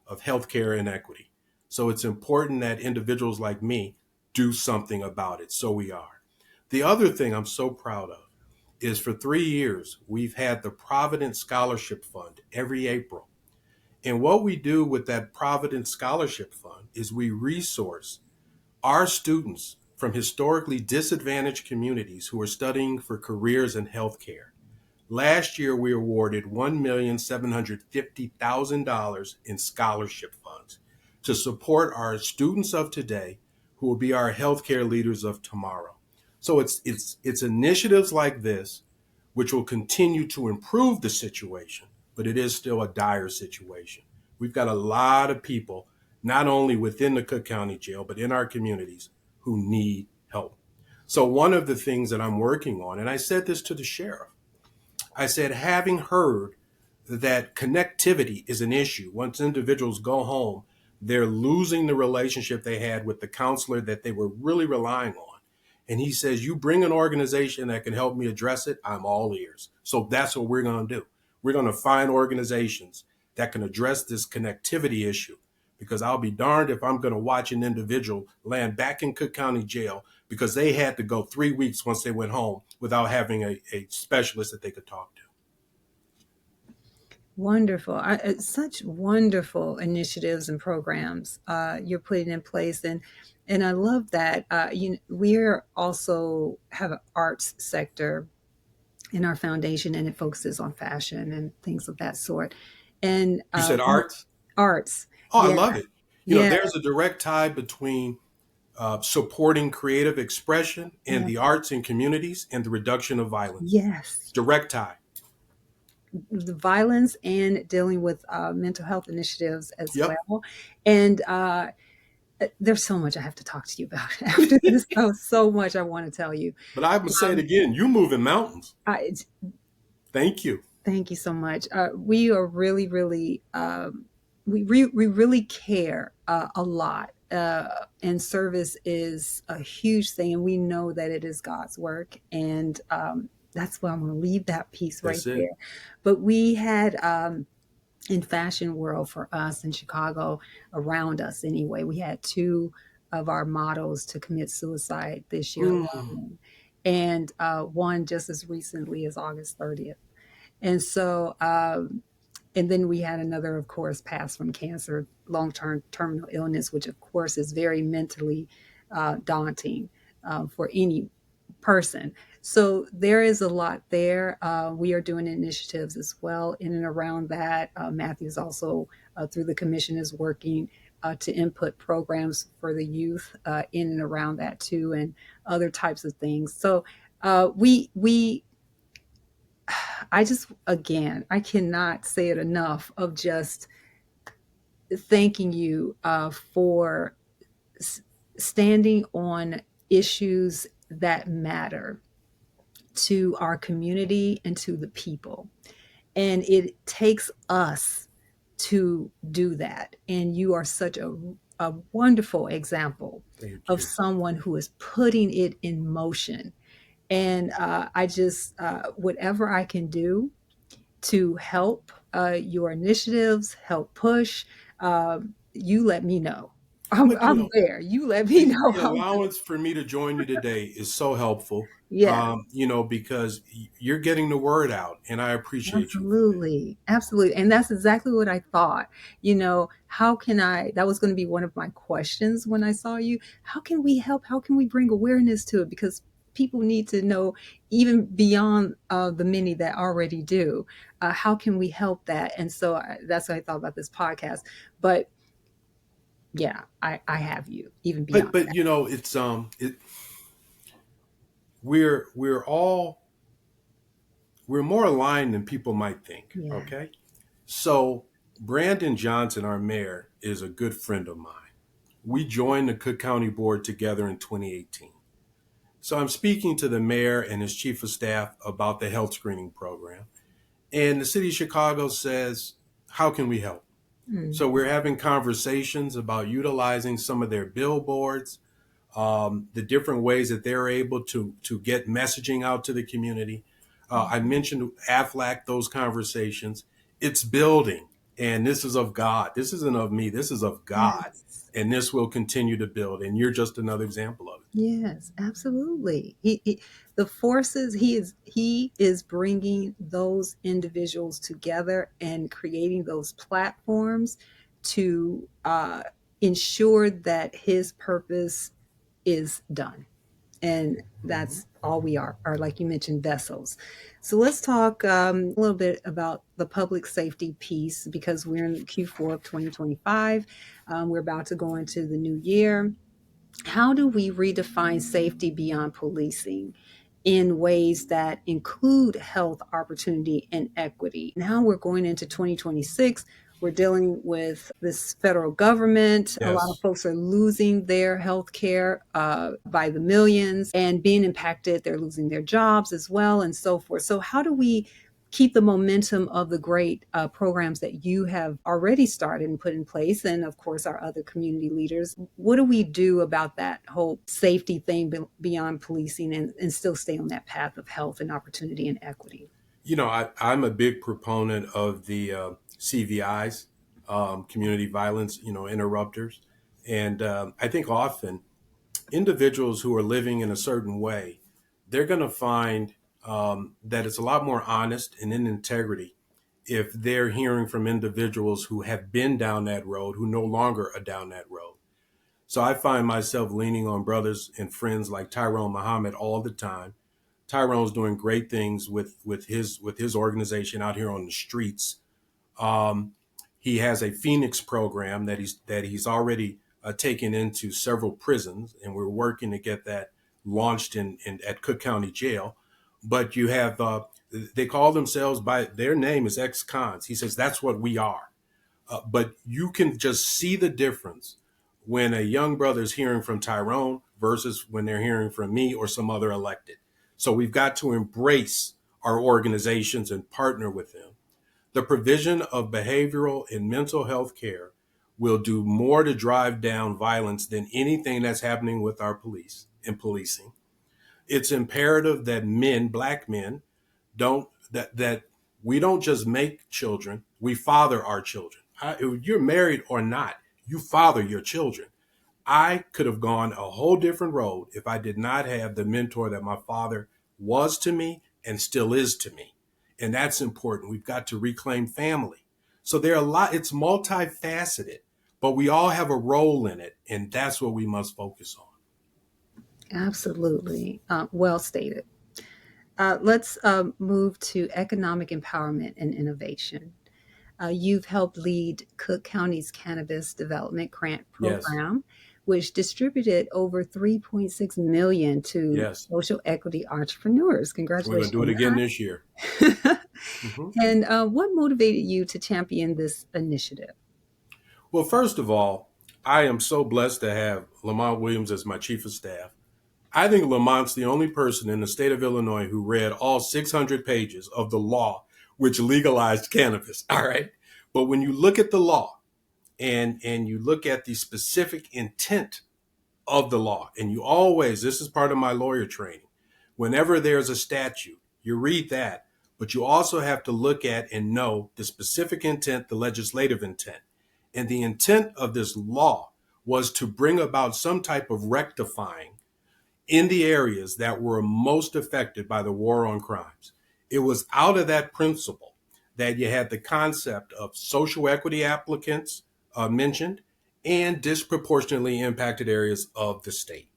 of healthcare inequity. So it's important that individuals like me do something about it. So we are. The other thing I'm so proud of is for 3 years, we've had the Providence Scholarship Fund every April. And what we do with that Providence Scholarship Fund is we resource our students from historically disadvantaged communities who are studying for careers in healthcare. Last year, we awarded $1,750,000 in scholarship funds to support our students of today who will be our healthcare leaders of tomorrow. So it's initiatives like this which will continue to improve the situation, but it is still a dire situation. We've got a lot of people, not only within the Cook County Jail, but in our communities who need help. So one of the things that I'm working on, and I said this to the sheriff, I said, having heard that connectivity is an issue, once individuals go home, they're losing the relationship they had with the counselor that they were really relying on. And he says, you bring an organization that can help me address it, I'm all ears. So that's what we're going to do. We're going to find organizations that can address this connectivity issue, because I'll be darned if I'm going to watch an individual land back in Cook County Jail because they had to go 3 weeks once they went home without having a specialist that they could talk to. Wonderful. Such wonderful initiatives and programs you're putting in place. And I love that. We're also have an arts sector in our foundation, and it focuses on fashion and things of that sort. And You said arts? arts. Oh, I Yeah. love it. Yeah. There's a direct tie between supporting creative expression and Yeah. the arts in communities and the reduction of violence. Yes. Direct tie. The violence and dealing with mental health initiatives as Yep. well. And there's so much I have to talk to you about after this. So much I want to tell you. But I'm going to say it again. You moving mountains. Thank you. Thank you so much. We are really, really, we really care a lot. And service is a huge thing. And we know that it is God's work. And that's why I'm going to leave that piece right That's it. there. But we had, in fashion world for us in Chicago, around us anyway, we had 2 of our models to commit suicide this year alone. And one just as recently as August 30th. And so, and then we had another, of course, pass from cancer, long-term terminal illness, which of course is very mentally daunting for any person. So there is a lot there. We are doing initiatives as well in and around that. Matthew's also, through the commission, is working to input programs for the youth in and around that too, and other types of things. So I just, again, I cannot say it enough of just thanking you for standing on issues that matter to our community and to the people. And it takes us to do that. And you are such a wonderful example of someone who is putting it in motion. And I just, whatever I can do to help your initiatives, help push, you let me know. But I'm there. You let me know the how to. allowance for me to join you today is so helpful, Yeah. because you're getting the word out, and I appreciate you for that. Absolutely. Absolutely. And that's exactly what I thought. How can that was going to be one of my questions when I saw you. How can we help? How can we bring awareness to it? Because people need to know, even beyond the many that already do. How can we help that? And so that's what I thought about this podcast. But yeah, I have you even But beyond but that. it's we're all we're more aligned than people might think. Yeah. Okay, so Brandon Johnson, our mayor, is a good friend of mine. We joined the Cook County Board together in 2018. So I'm speaking to the mayor and his chief of staff about the health screening program. And the city of Chicago says, how can we help? Mm. So we're having conversations about utilizing some of their billboards, the different ways that they're able to get messaging out to the community. I mentioned AFLAC, those conversations. It's building, and this is of God. This isn't of me. This is of God, Yes. and this will continue to build. And you're just another example of it. Yes, absolutely. The forces he is bringing those individuals together and creating those platforms to ensure that his purpose is done. And Mm-hmm. that's all we are, like you mentioned, vessels. So let's talk a little bit about the public safety piece, because we're in Q4 of 2025. We're about to go into the new year. How do we redefine safety beyond policing in ways that include health, opportunity, and equity? Now we're going into 2026. We're dealing with this federal government. A lot of Yes. folks are losing their health care by the millions and being impacted. They're losing their jobs as well, and so forth. So, how do we keep the momentum of the great programs that you have already started and put in place, and of course our other community leaders? What do we do about that whole safety thing beyond policing, and still stay on that path of health and opportunity and equity? I'm a big proponent of the CVIs, community violence, interrupters. And I think often individuals who are living in a certain way, they're going to find that it's a lot more honest and in integrity if they're hearing from individuals who have been down that road, who no longer are down that road. So I find myself leaning on brothers and friends like Tyrone Muhammad all the time. Tyrone's doing great things with his organization out here on the streets. Um, he has a Phoenix program that he's already taken into several prisons, and we're working to get that launched in at Cook County Jail. But you have they call themselves by their name is ex-cons. He says that's what we are. But you can just see the difference when a young brother is hearing from Tyrone versus when they're hearing from me or some other elected. So we've got to embrace our organizations and partner with them. The provision of behavioral and mental health care will do more to drive down violence than anything that's happening with our police and policing. It's imperative that men, black men, don't that we don't just make children, we father our children. You're married or not, you father your children. I could have gone a whole different road if I did not have the mentor that my father was to me and still is to me. And that's important. We've got to reclaim family. So there are it's multifaceted, but we all have a role in it. And that's what we must focus on. Absolutely. Well stated. Let's move to economic empowerment and innovation. You've helped lead Cook County's Cannabis Development Grant Yes. Program, which distributed over 3.6 million to Yes. social equity entrepreneurs. We're going to Congratulations do it on again this year. that. Hmm. And what motivated you to champion this initiative? Well, first of all, I am so blessed to have Lamont Williams as my chief of staff. I think Lamont's the only person in the state of Illinois who read all 600 pages of the law which legalized cannabis. All right. But when you look at the law and you look at the specific intent of the law, and you always, this is part of my lawyer training, whenever there's a statute, you read that, but you also have to look at and know the specific intent, the legislative intent. And the intent of this law was to bring about some type of rectifying in the areas that were most affected by the war on crimes. It was out of that principle that you had the concept of social equity applicants mentioned and disproportionately impacted areas of the state.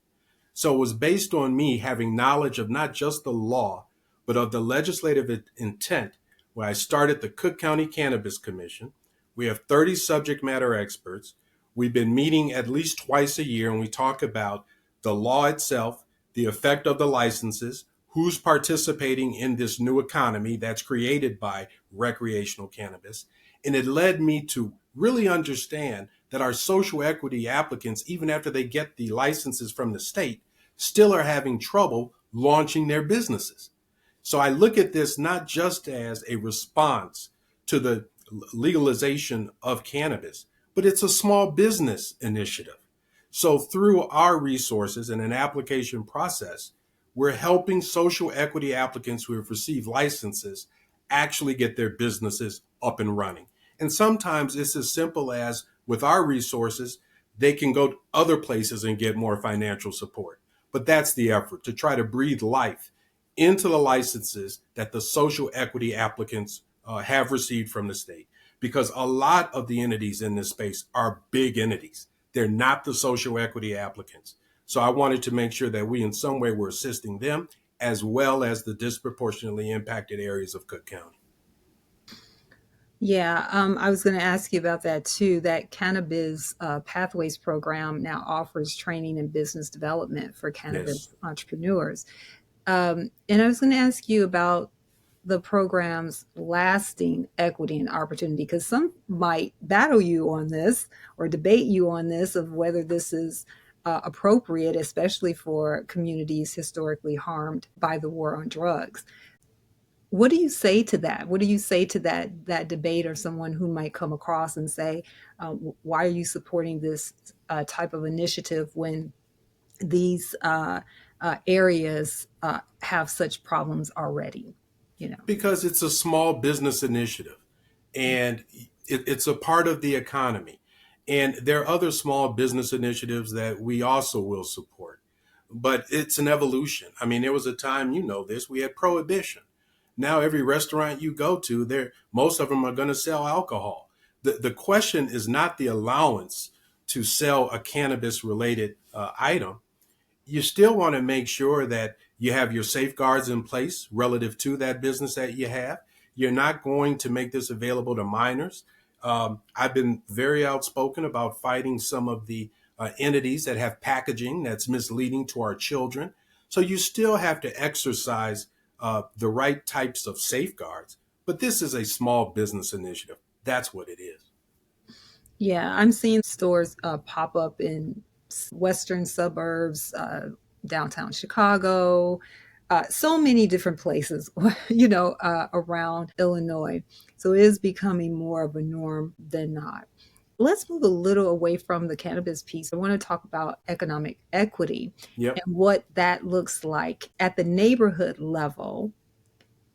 So it was based on me having knowledge of not just the law, but of the legislative intent, where I started the Cook County Cannabis Commission. We have 30 subject matter experts. We've been meeting at least twice a year, and we talk about the law itself, the effect of the licenses, who's participating in this new economy that's created by recreational cannabis. And it led me to really understand that our social equity applicants, even after they get the licenses from the state, still are having trouble launching their businesses. So I look at this not just as a response to the legalization of cannabis, but it's a small business initiative. So through our resources and an application process, we're helping social equity applicants who have received licenses actually get their businesses up and running. And sometimes it's as simple as, with our resources, they can go to other places and get more financial support. But that's the effort, to try to breathe life into the licenses that the social equity applicants have received from the state. Because a lot of the entities in this space are big entities. They're not the social equity applicants. So I wanted to make sure that we in some way were assisting them, as well as the disproportionately impacted areas of Cook County. Yeah, I was going to ask you about that too. That Cannabis Pathways program now offers training and business development for cannabis Yes. entrepreneurs. And I was going to ask you about the program's lasting equity and opportunity, because some might battle you on this or debate you on this of whether this is appropriate, especially for communities historically harmed by the war on drugs. What do you say to that? What do you say to that debate, or someone who might come across and say, "Why are you supporting this type of initiative when these areas have such problems already?" You know. Because it's a small business initiative, and it's a part of the economy. And there are other small business initiatives that we also will support. But it's an evolution. I mean, there was a time, you know this, we had prohibition. Now every restaurant you go to, there most of them are going to sell alcohol. The question is not the allowance to sell a cannabis related item. You still want to make sure that you have your safeguards in place relative to that business that you have. You're not going to make this available to minors. I've been very outspoken about fighting some of the entities that have packaging that's misleading to our children. So you still have to exercise the right types of safeguards. But this is a small business initiative. That's what it is. Yeah, I'm seeing stores pop up in western suburbs, downtown Chicago, so many different places, around Illinois. So it is becoming more of a norm than not. Let's move a little away from the cannabis piece. I want to talk about economic equity Yep. and what that looks like at the neighborhood level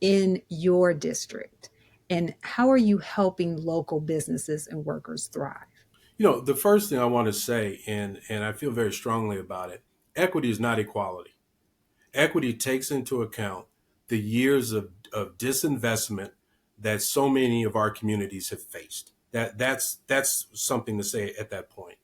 in your district. And how are you helping local businesses and workers thrive? You know, the first thing I want to say, and I feel very strongly about it, equity is not equality. Equity takes into account the years of disinvestment that so many of our communities have faced. That's something to say at that point.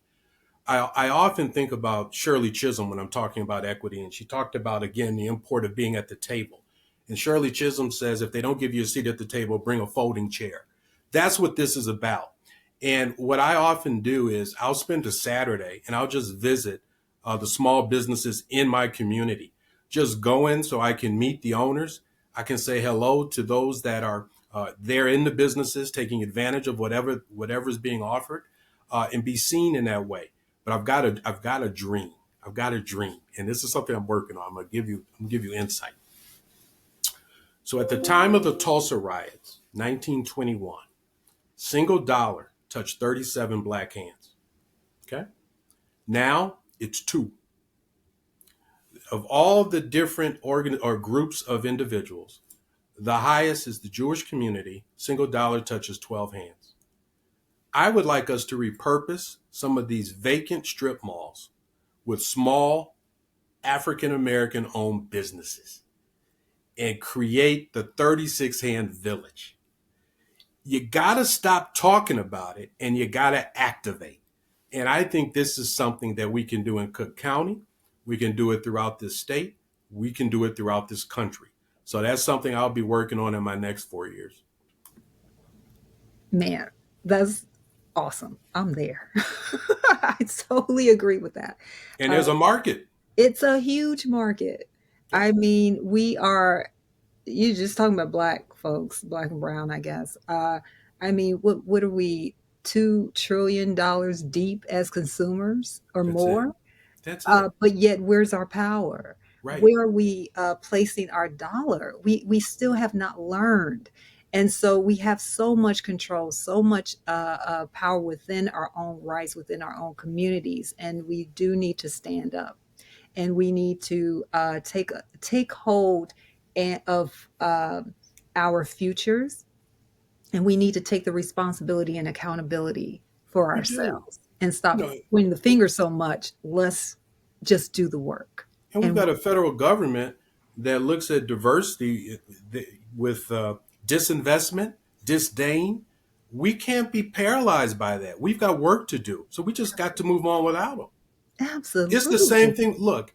I often think about Shirley Chisholm when I'm talking about equity, and she talked about, again, the import of being at the table. And Shirley Chisholm says, if they don't give you a seat at the table, bring a folding chair. That's what this is about. And what I often do is I'll spend a Saturday and I'll just visit the small businesses in my community. Just go in so I can meet the owners. I can say hello to those that are there in the businesses, taking advantage of whatever is being offered, and be seen in that way. But I've got a dream. I've got a dream, and this is something I'm working on. I'm gonna give you insight. So at the time of the Tulsa riots, 1921, single dollar touched 37 black hands. Okay, now it's two. Of all the different groups of individuals, the highest is the Jewish community. Single dollar touches 12 hands. I would like us to repurpose some of these vacant strip malls with small African American owned businesses and create the 36 Hand Village. You got to stop talking about it and you got to activate. And I think this is something that we can do in Cook County. We can do it throughout this state. We can do it throughout this country. So that's something I'll be working on in my next 4 years. Man, that's awesome. I'm there. I totally agree with that. And there's a market. It's a huge market. I mean, you're just talking about black folks, black and brown, I guess. I mean, what are we, $2 trillion deep as consumers or That's it. more? That's it. But yet, where's our power? Right. Where are we placing our dollar? We still have not learned. And so we have so much control, so much power within our own rights, within our own communities. And we do need to stand up, and we need to take hold of our futures, and we need to take the responsibility and accountability for We do. ourselves and stop No, pointing the finger so much. Let's just do the work. and we've And got a federal government that looks at diversity with disinvestment, disdain. We can't be paralyzed by that. We've got work to do. So we just got to move on without them. It's the same absolutely, thing. Look,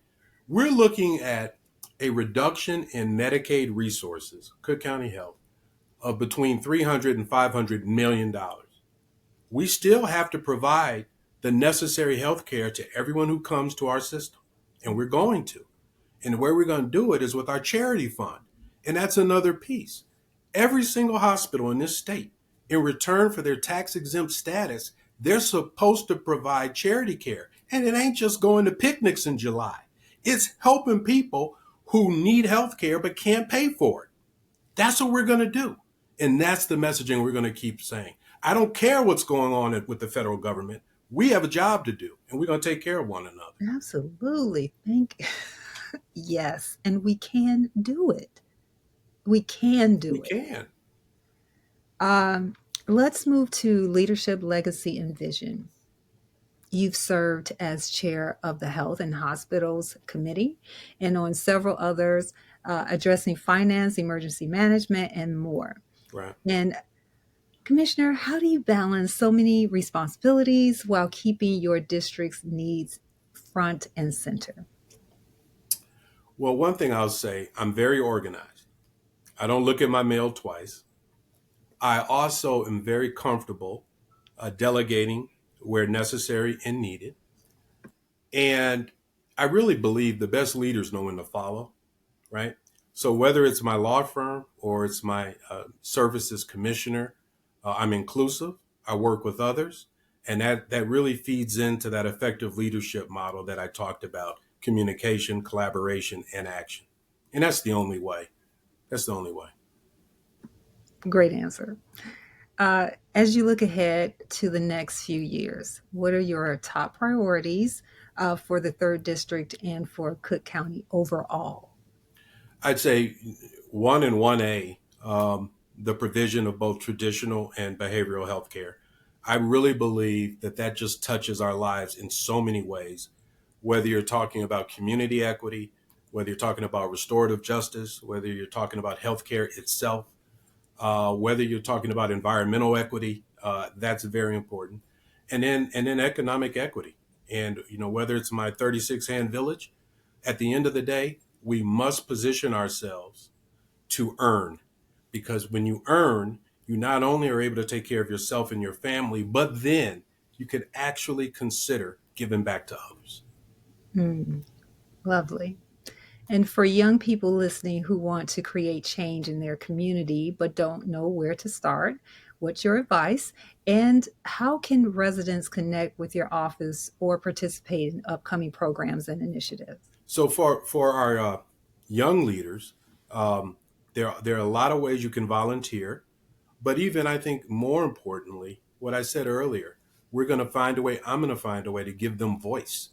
we're looking at a reduction in Medicaid resources, Cook County Health, of between $300 and $500 million. We still have to provide the necessary health care to everyone who comes to our system, and we're going to. And where we're going to do it is with our charity fund. And that's another piece. Every single hospital in this state, in return for their tax exempt status, they're supposed to provide charity care. And it ain't just going to picnics in July. It's helping people who need health care but can't pay for it. That's what we're going to do. And that's the messaging we're going to keep saying. I don't care what's going on with the federal government. We have a job to do, and we're going to take care of one another. absolutely. Thank Yes, and we can do it. We can We do it. can. Um, let's move to leadership, legacy, and vision. You've served as chair of the Health and Hospitals Committee and on several others addressing finance, emergency management, and more. Right. And Commissioner, how do you balance so many responsibilities while keeping your district's needs front and center? Well, one thing I'll say, I'm very organized. I don't look at my mail twice. I also am very comfortable delegating where necessary and needed. And I really believe the best leaders know when to follow, right? So whether it's my law firm or it's my services commissioner, I'm inclusive. I work with others. And that really feeds into that effective leadership model that I talked about: communication, collaboration, and action. And that's the only way. That's the only way. Great answer. As you look ahead to the next few years, what are your top priorities for the third district and for Cook County overall? I'd say 1 and 1A, the provision of both traditional and behavioral health care. I really believe that just touches our lives in so many ways, whether you're talking about community equity, whether you're talking about restorative justice, whether you're talking about healthcare itself, whether you're talking about environmental equity, that's very important. And then economic equity. And, whether it's my 36 Hand Village, at the end of the day, we must position ourselves to earn, because when you earn, you not only are able to take care of yourself and your family, but then you can actually consider giving back to others. Hmm, lovely. And for young people listening who want to create change in their community but don't know where to start, what's your advice? And how can residents connect with your office or participate in upcoming programs and initiatives? So for our young leaders, there are a lot of ways you can volunteer. But even, I think, more importantly, what I said earlier, I'm going to find a way to give them voice.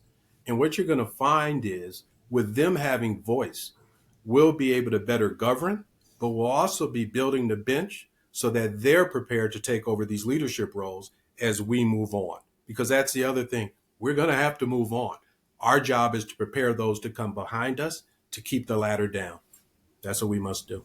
And what you're going to find is, with them having voice, we'll be able to better govern, but we'll also be building the bench so that they're prepared to take over these leadership roles as we move on. Because that's the other thing. We're going to have to move on. Our job is to prepare those to come behind us to keep the ladder down. That's what we must do.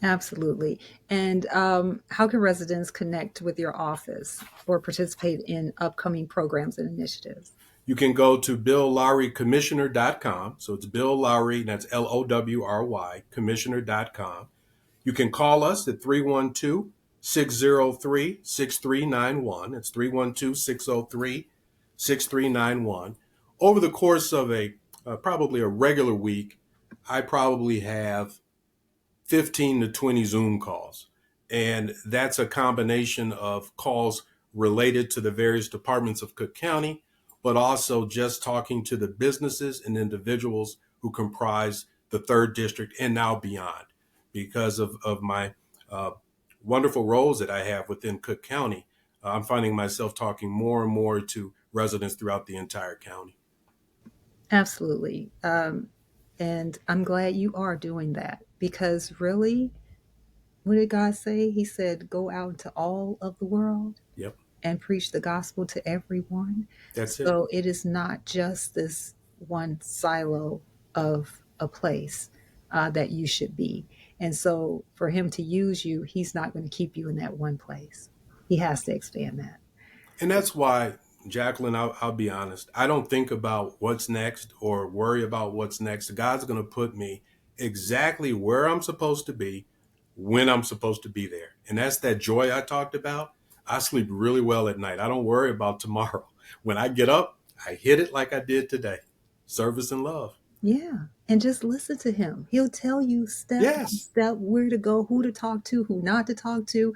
Absolutely. And how can residents connect with your office or participate in upcoming programs and initiatives? You can go to BillLowryCommissioner.com. So it's Bill Lowry, and that's Lowry, Commissioner.com. You can call us at 312 603 6391. It's 312 603 6391. Over the course of probably a regular week, I probably have 15 to 20 Zoom calls. And that's a combination of calls related to the various departments of Cook County, but also just talking to the businesses and individuals who comprise the third district and now beyond. Because of my wonderful roles that I have within Cook County, I'm finding myself talking more and more to residents throughout the entire county. Absolutely. And I'm glad you are doing that because really, what did God say? He said, go out into all of the world Yep, and preach the gospel to everyone. that's it. So it is not just this one silo of a place that you should be. And so for him to use you, he's not going to keep you in that one place. He has to expand that. And that's why, Jacqueline, I'll be honest, I don't think about what's next or worry about what's next. God's going to put me exactly where I'm supposed to be when I'm supposed to be there. And that's that joy I talked about. I sleep really well at night. I don't worry about tomorrow. When I get up, I hit it like I did today. Service and love. Yeah. And just listen to him. He'll tell you step by Yes. step where to go, who to talk to, who not to talk to.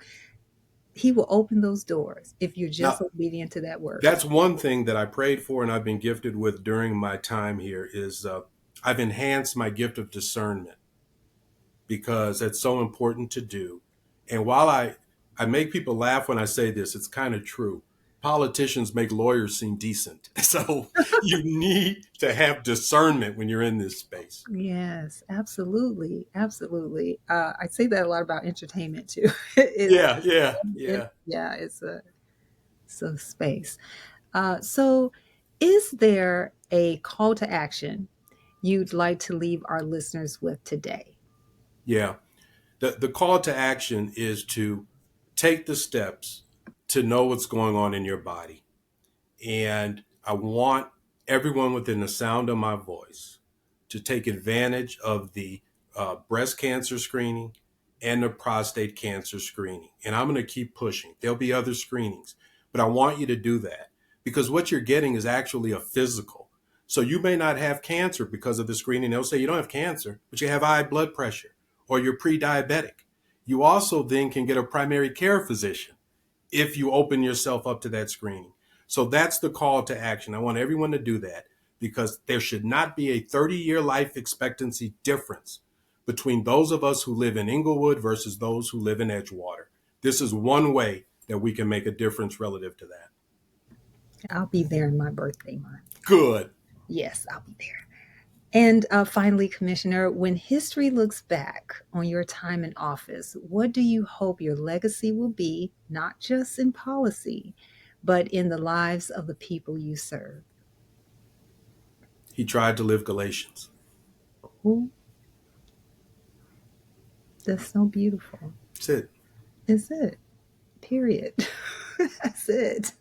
He will open those doors if you're just Now, obedient to that word. that's one thing that I prayed for and I've been gifted with during my time here is I've enhanced my gift of discernment because it's so important to do. And while I make people laugh when I say this, it's kind of true. Politicians make lawyers seem decent. So you need to have discernment when you're in this space. Yes, absolutely. Absolutely. I say that a lot about entertainment too. It's, Yeah, yeah, yeah. yeah, it's a space. So, is there a call to action you'd like to leave our listeners with today? Yeah. The call to action is to take the steps to know what's going on in your body. And I want everyone within the sound of my voice to take advantage of the breast cancer screening and the prostate cancer screening. And I'm going to keep pushing. There'll be other screenings, but I want you to do that because what you're getting is actually a physical. So you may not have cancer because of the screening. They'll say you don't have cancer, but you have high blood pressure or you're pre-diabetic. You also then can get a primary care physician if you open yourself up to that screening. So that's the call to action. I want everyone to do that because there should not be a 30-year life expectancy difference between those of us who live in Inglewood versus those who live in Edgewater. This is one way that we can make a difference relative to that. I'll be there in my birthday month. Good. Yes, I'll be there. And finally, Commissioner, when history looks back on your time in office, what do you hope your legacy will be, not just in policy, but in the lives of the people you serve? He tried to live Galatians. Ooh, that's so beautiful. That's it. Is it? Period. That's it.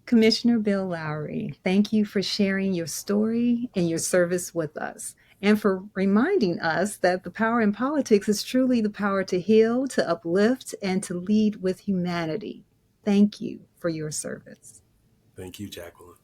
Commissioner Bill Lowry, thank you for sharing your story and your service with us, and for reminding us that the power in politics is truly the power to heal, to uplift, and to lead with humanity. Thank you for your service. Thank you, Jacqueline.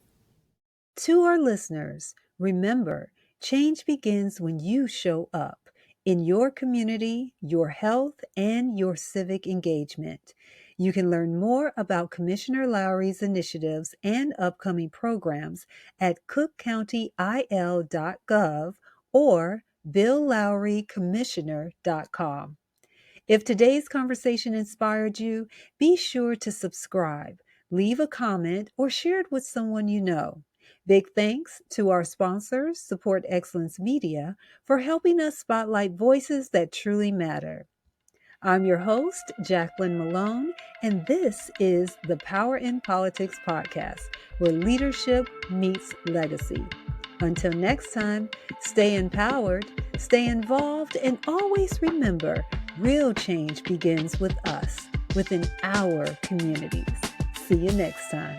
To our listeners, remember, change begins when you show up in your community, your health, and your civic engagement. You can learn more about Commissioner Lowry's initiatives and upcoming programs at cookcountyil.gov or billlowrycommissioner.com. If today's conversation inspired you, be sure to subscribe, leave a comment, or share it with someone you know. Big thanks to our sponsors, Support Excellence Media, for helping us spotlight voices that truly matter. I'm your host, Jacqueline Malone, and this is the Power in Politics podcast, where leadership meets legacy. Until next time, stay empowered, stay involved, and always remember, real change begins with us, within our communities. See you next time.